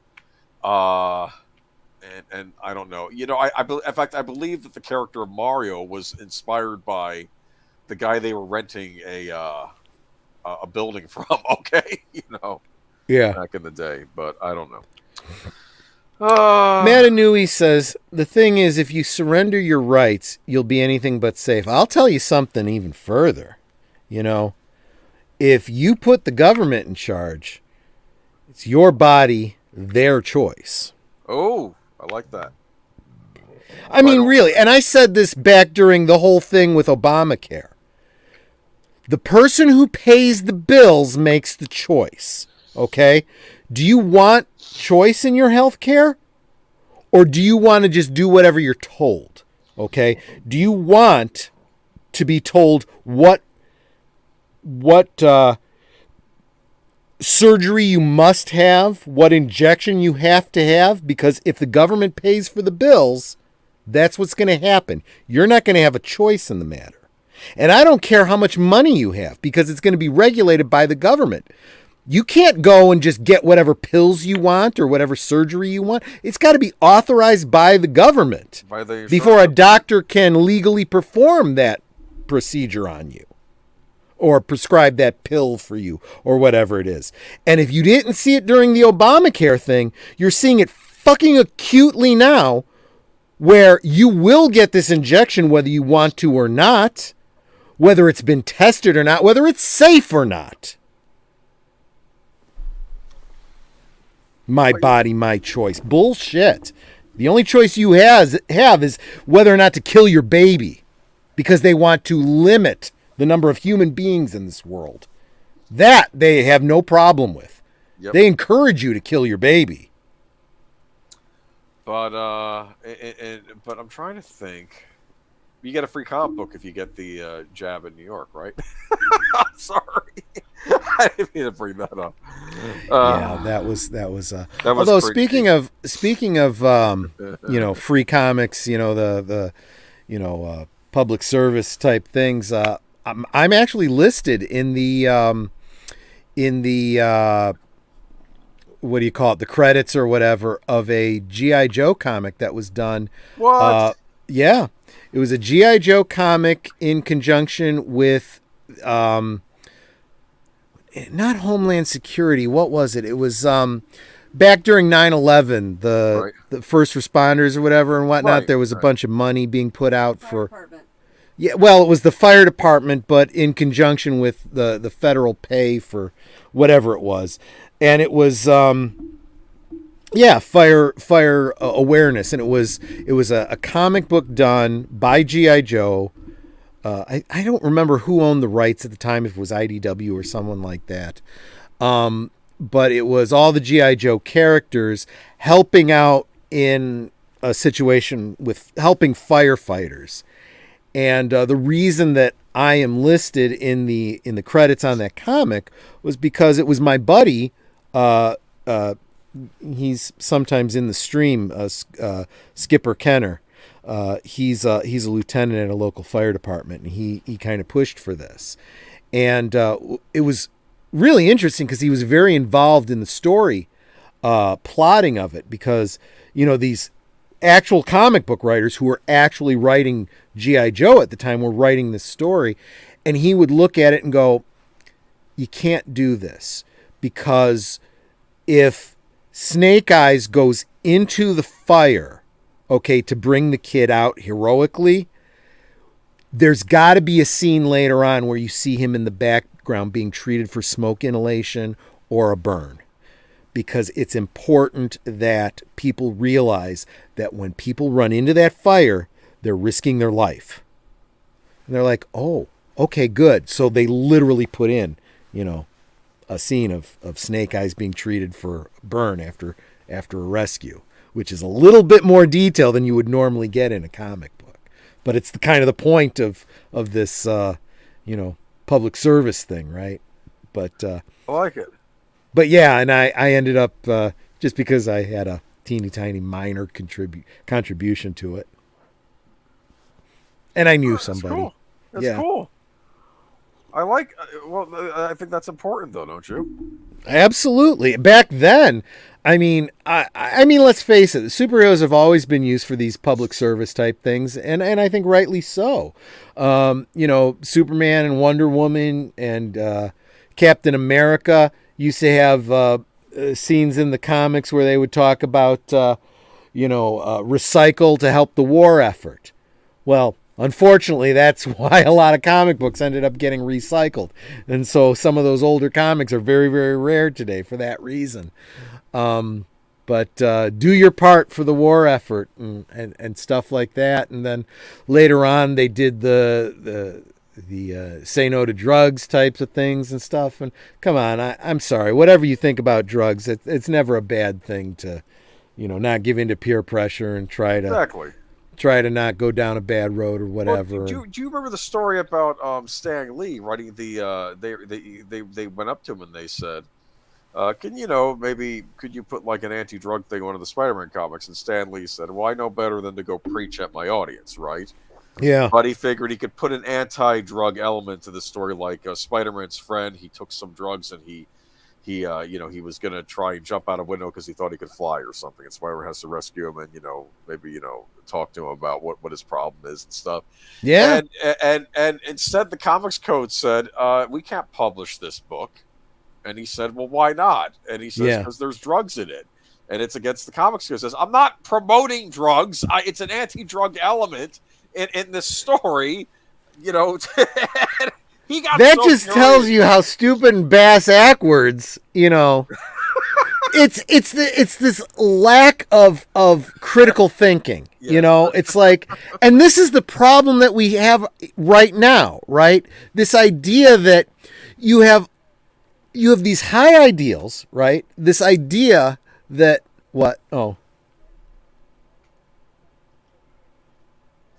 And I don't know. You know, in fact, I believe that the character of Mario was inspired by the guy they were renting a building from. Okay, you know, back in the day. But I don't know. Matanui says, the thing is, if you surrender your rights, you'll be anything but safe. I'll tell you something even further. You know, if you put the government in charge, it's your body, their choice. Oh, I like that. I mean, really, and I said this back during the whole thing with Obamacare. The person who pays the bills makes the choice, okay? Do you want choice in your health care? Or do you want to just do whatever you're told, okay? Do you want to be told what surgery you must have, what injection you have to have? Because if the government pays for the bills, that's what's going to happen. You're not going to have a choice in the matter. And I don't care how much money you have, because it's going to be regulated by the government. You can't go and just get whatever pills you want or whatever surgery you want. It's got to be authorized by the government before a doctor can legally perform that procedure on you or prescribe that pill for you or whatever it is. And if you didn't see it during the Obamacare thing, you're seeing it fucking acutely now, where you will get this injection whether you want to or not, whether it's been tested or not, whether it's safe or not. My body, my choice. Bullshit. The only choice you have is whether or not to kill your baby, because they want to limit the number of human beings in this world. That they have no problem with. Yep. They encourage you to kill your baby. But but I'm trying to think. You get a free comic book if you get the jab in New York, right? I'm sorry, I didn't mean to bring that up. Yeah, that was. Although speaking of you know, free comics, you know, the you know, public service type things. I'm actually listed in the what do you call it? The credits or whatever of a G.I. Joe comic that was done. What? Yeah. It was a G.I. Joe comic in conjunction with, not Homeland Security. What was it? It was back during 9/11, the first responders or whatever and whatnot. Right, there was a bunch of money being put out for. Yeah, well, it was the fire department, but in conjunction with the federal pay for whatever it was, and it was. Fire awareness, and it was a comic book done by G.I. Joe. I don't remember who owned the rights at the time, if it was IDW or someone like that. But it was all the G.I. Joe characters helping out in a situation with helping firefighters. And the reason that I am listed in the credits on that comic was because it was my buddy. He's sometimes in the stream, Skipper Kenner. He's a lieutenant at a local fire department, and he kind of pushed for this, and it was really interesting because he was very involved in the story plotting of it, because these actual comic book writers who were actually writing G.I. Joe at the time were writing this story, and he would look at it and go, you can't do this, because if Snake Eyes goes into the fire, okay, to bring the kid out heroically, there's got to be a scene later on where you see him in the background being treated for smoke inhalation or a burn, because it's important that people realize that when people run into that fire, they're risking their life. And they're like, oh, okay, good. So they literally put in, a scene of Snake Eyes being treated for burn after a rescue, which is a little bit more detail than you would normally get in a comic book. But it's the kind of the point of this, public service thing, right? But I like it. But yeah, and I ended up just because I had a teeny tiny minor contribution to it, and I knew somebody. Cool. That's cool. I like. Well, I think that's important, though, don't you? Absolutely. Back then, I mean, let's face it. Superheroes have always been used for these public service type things, and I think rightly so. Superman and Wonder Woman and Captain America used to have scenes in the comics where they would talk about, recycle to help the war effort. Well, unfortunately, that's why a lot of comic books ended up getting recycled. And so some of those older comics are very, very rare today for that reason. But do your part for the war effort and stuff like that. And then later on, they did the say no to drugs types of things and stuff. And come on, I'm sorry. Whatever you think about drugs, it's never a bad thing to, not give in to peer pressure and try to not go down a bad road or whatever. Well, do you remember the story about Stan Lee writing they went up to him and they said, could you put like an anti-drug thing on one of the Spider-Man comics? And Stan Lee said, well, I know better than to go preach at my audience, right? Yeah. But he figured he could put an anti-drug element to the story, like Spider-Man's friend. He took some drugs and he was going to try and jump out a window because he thought he could fly or something. And Spider-Man has to rescue him and, maybe talk to him about what his problem is and stuff. Yeah. And instead the Comics Code said, we can't publish this book. And he said, well, why not? And he says, because there's drugs in it. And it's against the Comics Code. It says, I'm not promoting drugs. It's an anti-drug element in this story, he got that so just tells you how stupid and backwards, it's this lack of critical thinking, it's like, and this is the problem that we have right now, right? This idea that you have these high ideals, right? This idea that what? Oh.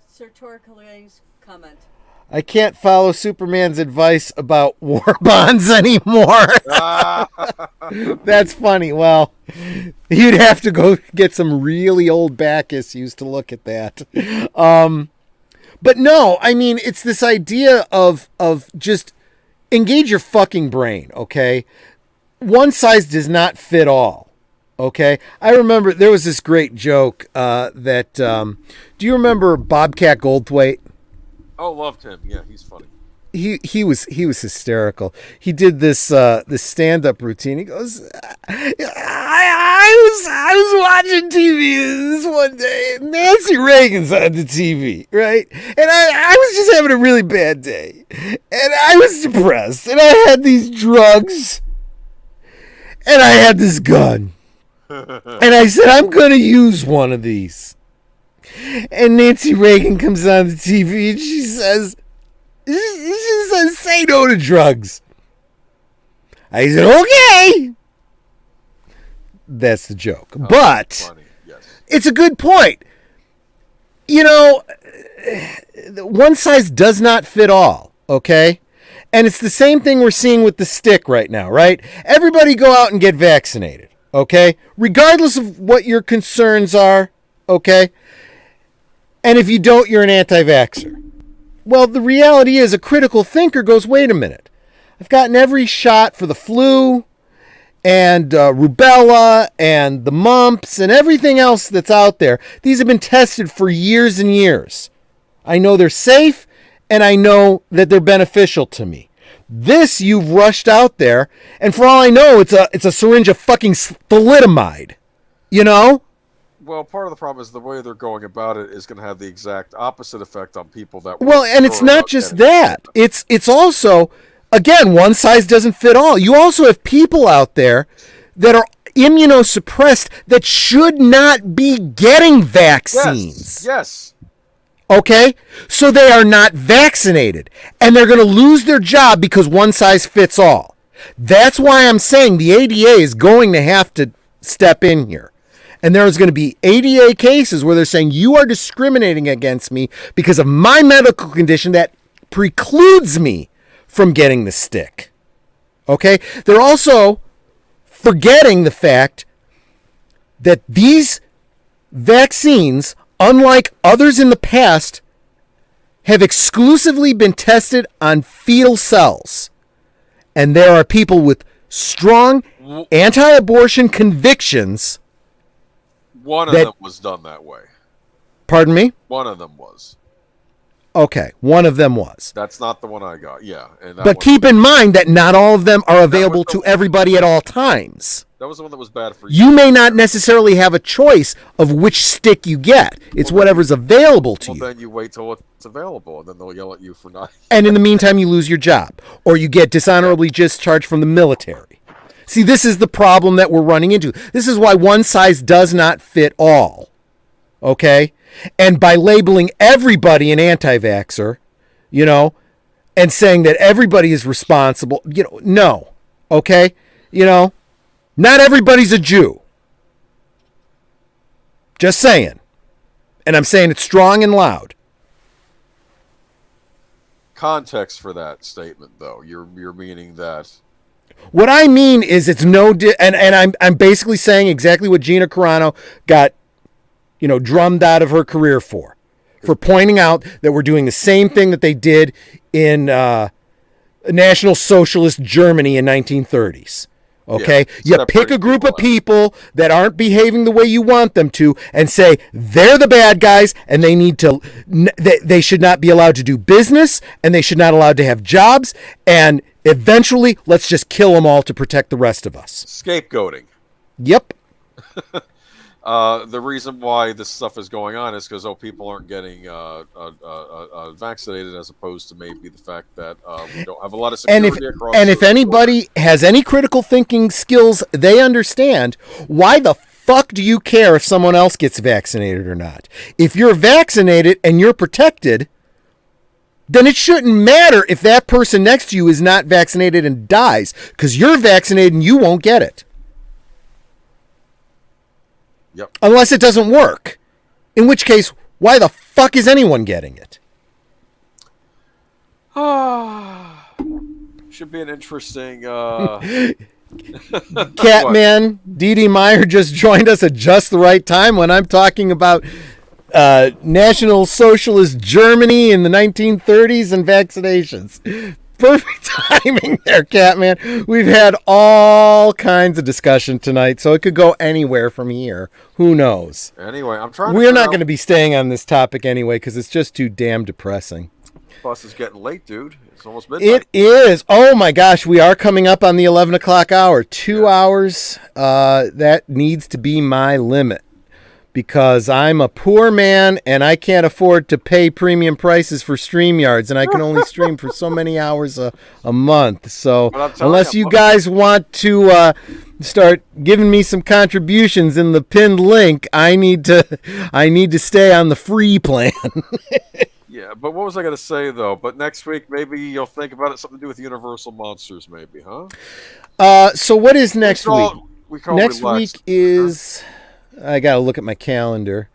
Sir Torquil's comment. I can't follow Superman's advice about war bonds anymore. That's funny. Well, you'd have to go get some really old back issues to look at that. But no, I mean, it's this idea of just engage your fucking brain, okay? One size does not fit all. Okay, I remember there was this great joke that. Do you remember Bobcat Goldthwait? Oh, loved him. Yeah, he's funny. He was hysterical. He did this stand-up routine. He goes, I was watching TV this one day. Nancy Reagan's on the TV, right? And I was just having a really bad day, and I was depressed, and I had these drugs, and I had this gun. And I said, I'm going to use one of these. And Nancy Reagan comes on the TV and she says, say no to drugs. I said, okay. That's the joke. But funny. Yes. It's a good point. One size does not fit all, okay? And it's the same thing we're seeing with the stick right now, right? Everybody go out and get vaccinated. Okay, regardless of what your concerns are, okay? And if you don't, you're an anti-vaxxer. Well, the reality is a critical thinker goes, wait a minute. I've gotten every shot for the flu and rubella and the mumps and everything else that's out there. These have been tested for years and years. I know they're safe, and I know that they're beneficial to me. This you've rushed out there, and for all I know, it's a syringe of fucking thalidomide. You know? Well, part of the problem is the way they're going about it is going to have the exact opposite effect on people that. Well, and it's not just that. It's also, again, one size doesn't fit all. You also have people out there that are immunosuppressed that should not be getting vaccines. Yes. Okay? So they are not vaccinated. And they're going to lose their job because one size fits all. That's why I'm saying the ADA is going to have to step in here. And there's going to be ADA cases where they're saying you are discriminating against me because of my medical condition that precludes me from getting the stick. Okay? They're also forgetting the fact that these vaccines, unlike others in the past, have exclusively been tested on fetal cells. And there are people with strong anti-abortion convictions. One of them was done that way. Pardon me? One of them was. Okay, one of them was. That's not the one I got. Yeah. But keep in mind that not all of them are available to everybody at all times. That was the one that was bad for you. You may not necessarily have a choice of which stick you get. It's whatever's available to you. Well, then you wait till it's available, and then they'll yell at you for not. And in the meantime, you lose your job, or you get dishonorably discharged from the military. See, this is the problem that we're running into. This is why one size does not fit all. Okay? And by labeling everybody an anti-vaxxer, you know, and saying that everybody is responsible, you know, no. Okay? You know, not everybody's a Jew. Just saying. And I'm saying it strong and loud. Context for that statement, though. You're meaning that. What I mean is it's no and I'm basically saying exactly what Gina Carano got, you know, drummed out of her career for pointing out that we're doing the same thing that they did in National Socialist Germany in 1930s. Okay? Yeah, you pick a group of people that aren't behaving the way you want them to and say they're the bad guys and they should not be allowed to do business and they should not allowed to have jobs, and eventually let's just kill them all to protect the rest of us. Scapegoating. Yep. The reason why this stuff is going on is because people aren't getting vaccinated, as opposed to maybe the fact that we don't have a lot of security across. And if anybody has any critical thinking skills, they understand why the fuck do you care if someone else gets vaccinated or not? If you're vaccinated and you're protected, then it shouldn't matter if that person next to you is not vaccinated and dies, because you're vaccinated and you won't get it. Yep. Unless it doesn't work. In which case, why the fuck is anyone getting it? Should be an interesting... Catman, Dee Dee Meyer just joined us at just the right time when I'm talking about National Socialist Germany in the 1930s and vaccinations. Perfect timing there, Catman. We've had all kinds of discussion tonight, so it could go anywhere from here. Who knows? Anyway, I'm trying. We're not going to be staying on this topic anyway because it's just too damn depressing. Bus is getting late, dude. It's almost midnight. It is. Oh my gosh, we are coming up on the 11 o'clock hour. 2 hours. That needs to be my limit. Because I'm a poor man and I can't afford to pay premium prices for StreamYards, and I can only stream for so many hours a month. So unless you guys want to start giving me some contributions in the pinned link, I need to stay on the free plan. Yeah, but what was I going to say though? But next week maybe you'll think about it. Something to do with Universal Monsters, maybe, huh? So what is next week? Next week is. Huh? I got to look at my calendar.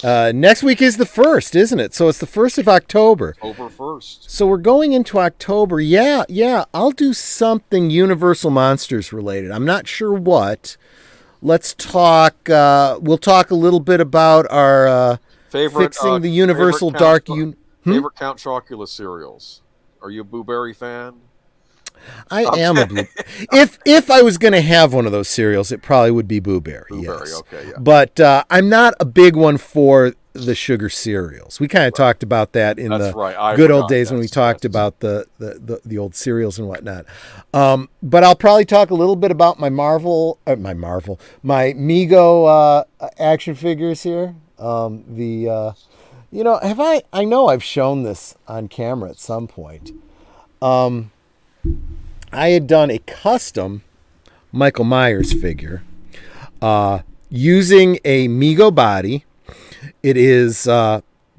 Next week is the 1st, isn't it? So it's the 1st of October. October 1st. So we're going into October. Yeah. I'll do something Universal Monsters related. I'm not sure what. Let's talk. We'll talk a little bit about our fixing the universal dark. Favorite Count Chocula cereals? Are you a Blueberry fan? I am a blue. If I was going to have one of those cereals, it probably would be Blueberry. Blueberry, yes. okay, yeah. But I'm not a big one for the sugar cereals. We kind of talked about that in That's the right. good old days when we talked about the old cereals and whatnot. But I'll probably talk a little bit about my Mego action figures here. I know I've shown this on camera at some point. I had done a custom Michael Myers figure using a Mego body. It is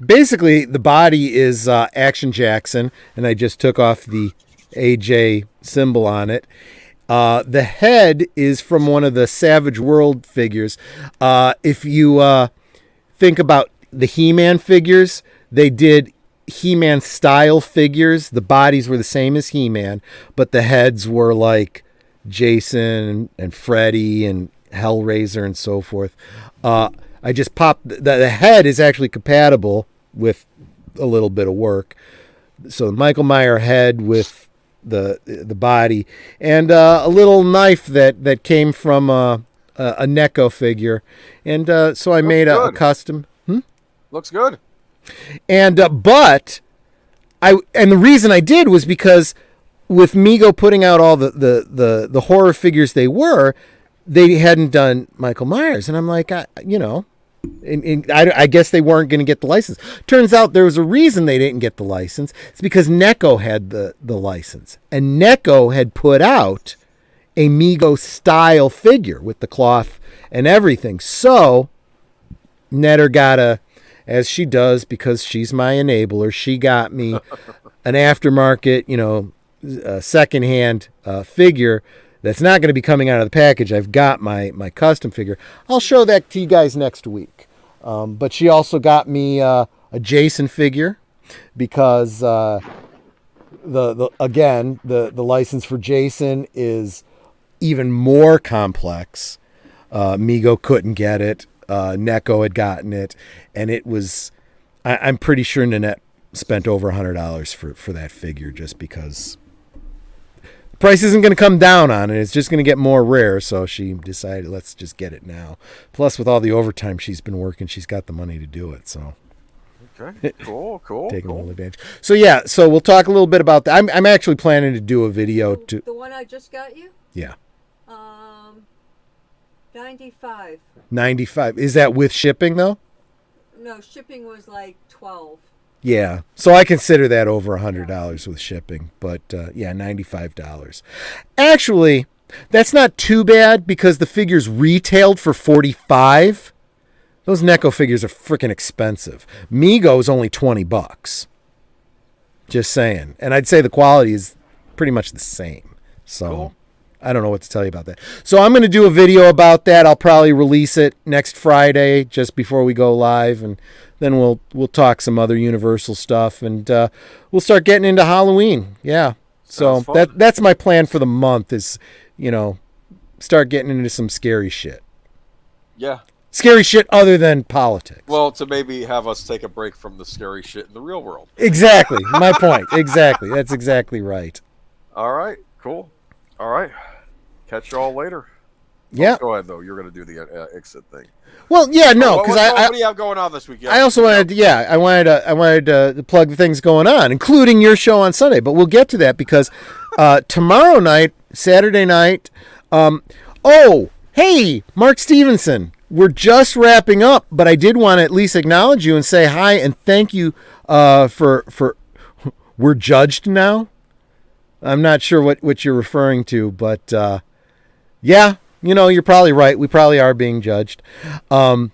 basically the body is Action Jackson, and I just took off the AJ symbol on it. The head is from one of the Savage World figures. If you think about the He-Man figures, they did He-Man style figures. The bodies were the same as He-Man, but the heads were like Jason and Freddy and Hellraiser and so forth. I just popped the head is actually compatible with a little bit of work. So the Michael Myers head with the body and a little knife that came from a Neko figure, and so I made a custom. Looks good. And but the reason I did was because with Mego putting out all the horror figures they hadn't done Michael Myers, and I'm like, I guess they weren't going to get the license. Turns out there was a reason they didn't get the license. It's because Neko had the license, and Neko had put out a Mego style figure with the cloth and everything. So Netter got as she does, because she's my enabler, she got me an aftermarket, secondhand figure that's not going to be coming out of the package. I've got my custom figure. I'll show that to you guys next week. But she also got me a Jason figure, because the license for Jason is even more complex. Mego couldn't get it. Neko had gotten it, and it was, I'm pretty sure Nanette spent over $100 for that figure, just because the price isn't going to come down on it. It's just going to get more rare. So she decided, let's just get it now. Plus, with all the overtime she's been working, she's got the money to do it. So okay, cool. Taking a little advantage. So yeah, so we'll talk a little bit about that. I'm actually planning to do a video to the one I just got you. Yeah. 95. 95. Is that with shipping though? No, shipping was like 12. Yeah. So I consider that over $100 with shipping, but yeah, $95. Actually, that's not too bad, because the figures retailed for $45. Those Neko figures are freaking expensive. Mego is only $20. Just saying. And I'd say the quality is pretty much the same. So cool. I don't know what to tell you about that. So I'm going to do a video about that. I'll probably release it next Friday, just before we go live, and then we'll talk some other Universal stuff, and we'll start getting into Halloween. Yeah. So that's my plan for the month, is, start getting into some scary shit. Yeah. Scary shit other than politics. Well, to maybe have us take a break from the scary shit in the real world. Exactly. My point. Exactly. That's exactly right. All right. Cool. All right. Catch you all later. Yeah. Go ahead, though. You're going to do the exit thing. Well, yeah, no, because what do you have going on this week? I also wanted, I wanted to plug the things going on, including your show on Sunday. But we'll get to that, because tomorrow night, Saturday night. Hey, Mark Stevenson. We're just wrapping up, but I did want to at least acknowledge you and say hi and thank you for. We're judged now. I'm not sure what you're referring to, but yeah, you're probably right. We probably are being judged. You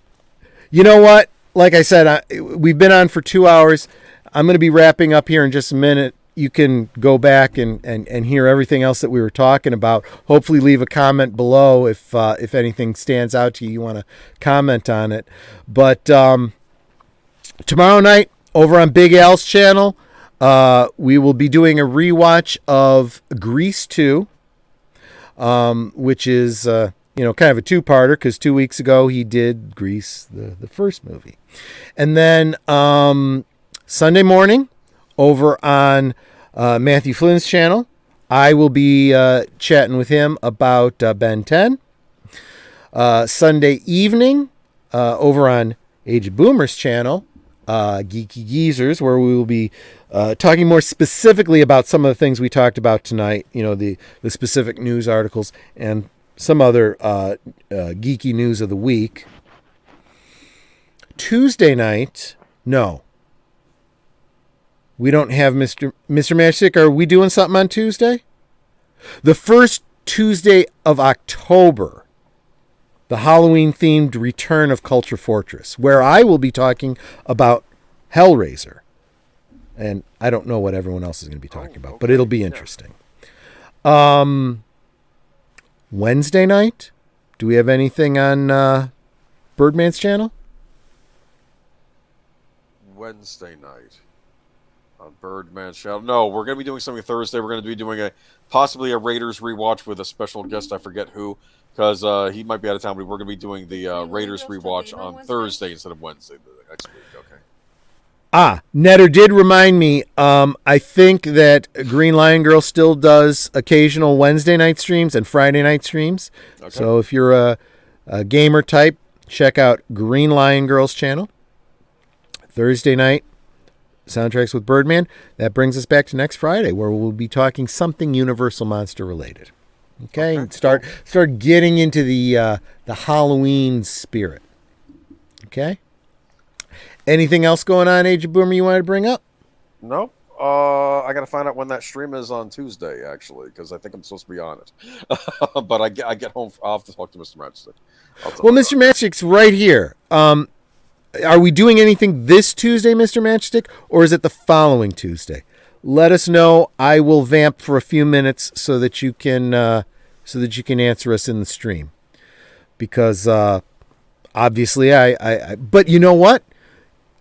know what? Like I said, we've been on for 2 hours. I'm going to be wrapping up here in just a minute. You can go back and hear everything else that we were talking about. Hopefully leave a comment below if anything stands out to you. You want to comment on it. But tomorrow night over on Big Al's channel, we will be doing a rewatch of Grease 2, which is kind of a two-parter because 2 weeks ago he did Grease, the first movie. And then Sunday morning over on Matthew Flynn's channel, I will be chatting with him about Ben 10. Sunday evening over on Age of Boomers channel, Geeky Geezers, where we will be talking more specifically about some of the things we talked about tonight, the specific news articles and some other geeky news of the week. Tuesday night, no. We don't have Mr. Matchstick. Are we doing something on Tuesday? The first Tuesday of October, the Halloween-themed return of Culture Fortress, where I will be talking about Hellraiser. And I don't know what everyone else is going to be talking about, but it'll be interesting. Wednesday night, do we have anything on Birdman's channel? Wednesday night on Birdman's channel. No, we're going to be doing something Thursday. We're going to be doing possibly a Raiders rewatch with a special guest. I forget who, because he might be out of town. But we're going to be doing the Raiders rewatch on Thursday instead of Wednesday next week. Okay. Netter did remind me. I think that Green Lion Girl still does occasional Wednesday night streams and Friday night streams. Okay. So if you're a gamer type, check out Green Lion Girl's channel. Thursday night, Soundtracks with Birdman. That brings us back to next Friday, where we'll be talking something Universal Monster related. Okay. Start getting into the Halloween spirit. Okay. Anything else going on, Age of Boomer, you wanted to bring up? No. I got to find out when that stream is on Tuesday, actually, because I think I'm supposed to be on it. But I get home. I'll have to talk to Mr. Matchstick. Well, Mr. Matchstick's right here. Are we doing anything this Tuesday, Mr. Matchstick, or is it the following Tuesday? Let us know. I will vamp for a few minutes so that you can answer us in the stream. Because obviously, but you know what?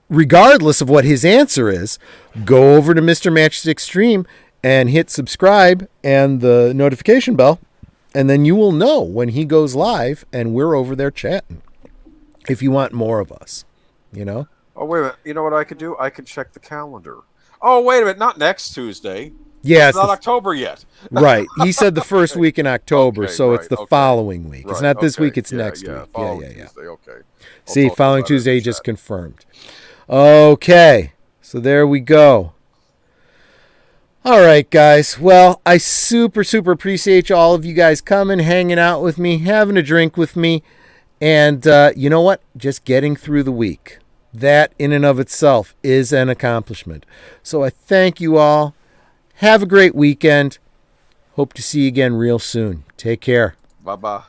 Regardless of what his answer is, go over to Mr. Matchstick's stream and hit subscribe and the notification bell, and then you will know when he goes live and we're over there chatting. If you want more of us. Oh, wait a minute. You know what I could do? I could check the calendar. Oh, wait a minute. Not next Tuesday. Yeah, it's not October yet. Right. He said the first week in October, okay, so right, it's the following week. It's not this week, it's next week. Tuesday, okay. See, following Tuesday, he just confirmed. Okay. So there we go. All right, guys. Well, I super, super appreciate all of you guys coming, hanging out with me, having a drink with me. And you know what? Just getting through the week. That in and of itself is an accomplishment. So I thank you all. Have a great weekend. Hope to see you again real soon. Take care. Bye-bye.